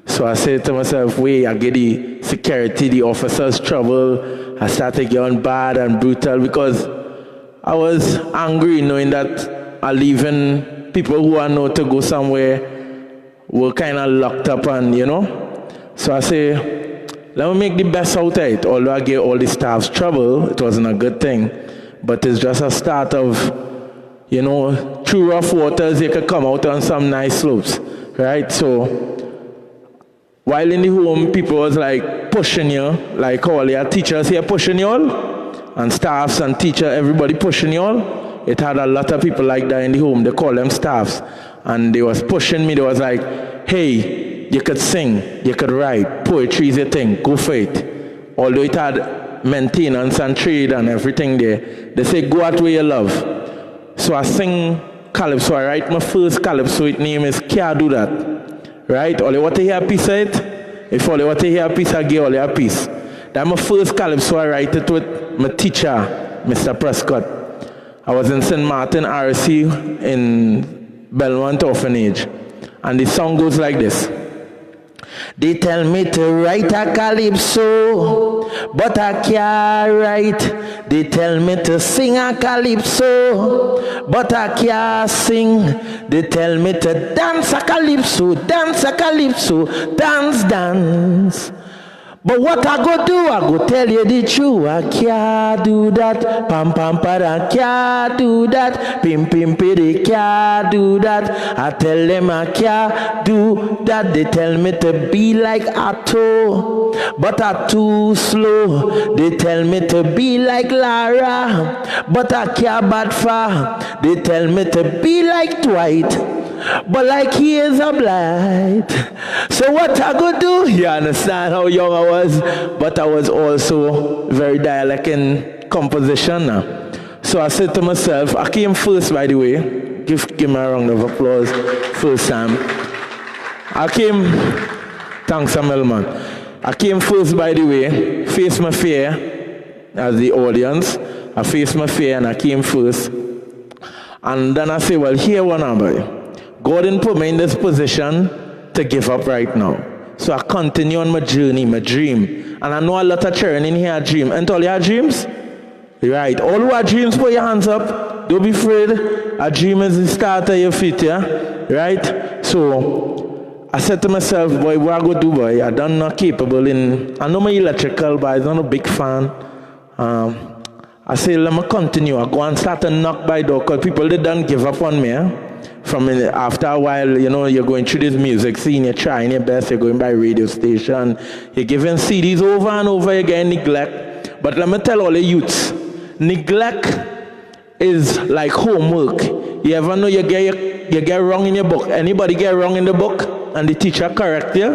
So I said to myself, wait, I get the security, the officers trouble. I started getting bad and brutal because I was angry knowing that I leaving people who I know to go somewhere were kind of locked up and, you know. So I say, let me make the best out of it. Although I gave all the staffs trouble, it wasn't a good thing. But it's just a start of, you know, through rough waters, you could come out on some nice slopes, right? So while in the home, people was like pushing you, like all your teachers here pushing you all, and staffs and teacher, everybody pushing you all. It had a lot of people like that in the home. They call them staffs. And they was pushing me. They was like, hey, you could sing, you could write, poetry is your thing, go for it. Although it had maintenance and trade and everything there, they say go out where you love. So I sing calypso. I write my first calypso. Its name is Can't Do That. Right? All you want to hear a piece of it? If all you want to hear a piece, I give all you a piece. That's my first calypso. I write it with my teacher, Mr. Prescott. I was in St. Martin RC in Belmont Orphanage. And the song goes like this. They tell me to write a calypso, but I can't write. They tell me to sing a calypso, but I can't sing. They tell me to dance a calypso, dance, dance. But what I go do, I go tell you the truth. I can't do that. Pam pam para, can't do that. Pim pim piri, can't do that. I tell them I can't do that. They tell me to be like Otto, but I'm too slow. They tell me to be like Lara, but I can't bad far. They tell me to be like Dwight, but like he is a blight. So what I go do? You understand how young I was, but I was also very dialect in composition now. So I said to myself, I came first, by the way. Give me a round of applause. First time. I came, thanks Samuel man. I came first, by the way, face my fear as the audience. I faced my fear and I came first. And then I say, well, here one boy. God didn't put me in this position to give up right now. So I continue on my journey, my dream. And I know a lot of children in here dream. And all your dreams? Right. All who have dreams, put your hands up. Don't be afraid. A dream is the start of your feet, yeah? Right? So I said to myself, boy, what I go do, boy? I don't not capable in, I know my electrical, but I'm not a big fan. I say, let me continue. I go and start to knock by door because people, they don't give up on me, eh? From after a while, you know, you're going through this music scene, you're trying your best, you're going by radio station, you're giving CDs over and over again, neglect. But let me tell all the youths, neglect is like homework. You ever know you get wrong in your book? Anybody get wrong in the book and the teacher correct you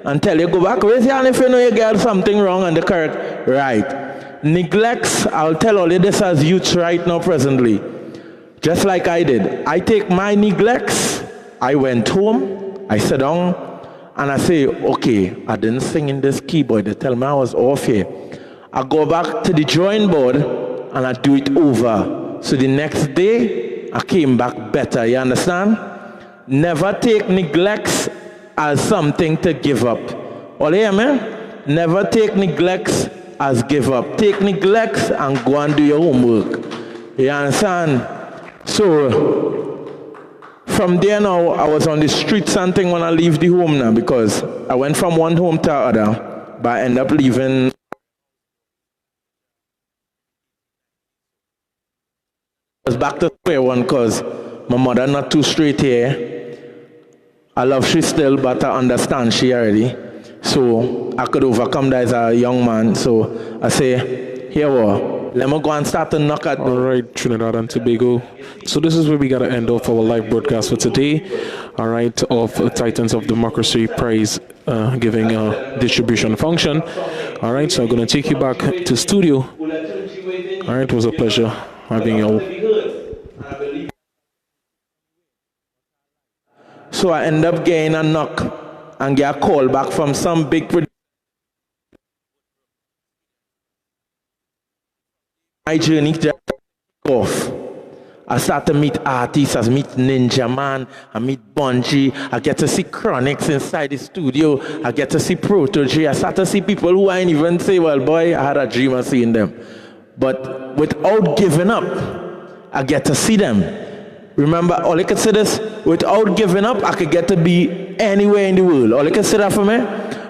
and tell you, go back, raise your hand if you know you get something wrong and the correct. Right. Neglects, I'll tell all of this as youths right now presently. Just like I did. I take my neglects, I went home, I sat down, and I say, okay, I didn't sing in this keyboard. They tell me I was off here. I go back to the drawing board, and I do it over. So the next day, I came back better, you understand? Never take neglects as something to give up. All you hear me? Never take neglects as give up. Take neglects and go and do your homework. You understand? So, from there now, I was on the streets and thing when I leave the home now because I went from one home to the other, but I ended up leaving. I was back to square one because my mother not too straight here. I love she still, but I understand she already. So, I could overcome that as a young man. So, I say, here we are. Let me go and start to knock at. All right, Trinidad and Tobago. So this is where we got to end off our live broadcast for today. All right, of Titans of Democracy Prize giving distribution function. All right, so I'm going to take you back to studio. All right, it was a pleasure having you. So I end up getting a knock and get a call back from some big producer. My journey just off. I start to meet artists, I meet Ninja Man, I meet Bungie, I get to see Chronics inside the studio, I get to see Protege, I start to see people who I ain't even say, well boy, I had a dream of seeing them. But without giving up, I get to see them. Remember, all I can say this, without giving up, I could get to be anywhere in the world. All I can say that for me,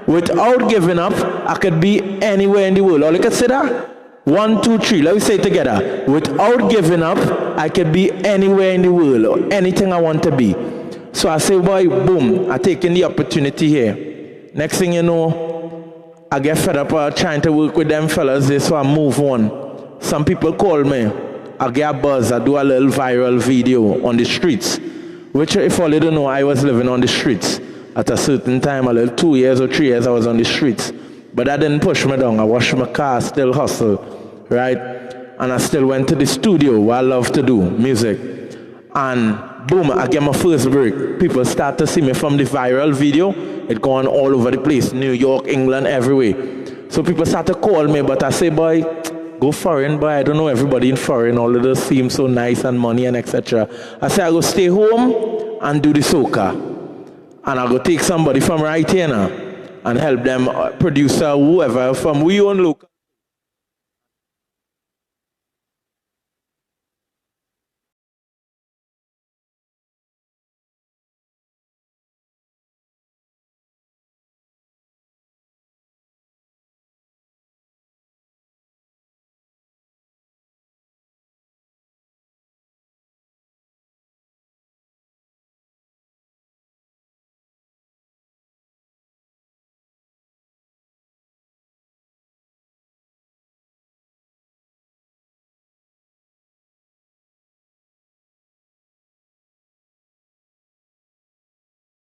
without giving up, I could be anywhere in the world. All I can say that, 1, 2, 3, let me say it together. Without giving up, I could be anywhere in the world or anything I want to be. So I say, boy, boom, I take in the opportunity here. Next thing you know, I get fed up trying to work with them fellas, so I move on. Some people call me, I get a buzz, I do a little viral video on the streets, which if all you don't know, I was living on the streets. At a certain time, a little 2 years or 3 years, I was on the streets. But that didn't push me down. I washed my car, still hustle, right? And I still went to the studio, what I love to do, music. And boom, I get my first break. People start to see me from the viral video. It gone all over the place, New York, England, everywhere. So people start to call me, but I say, boy, go foreign, boy. I don't know everybody in foreign. All of this seems so nice and money and etc. I say, I go stay home and do the soca. And I go take somebody from right here now and help them, producer, whoever, from we own local.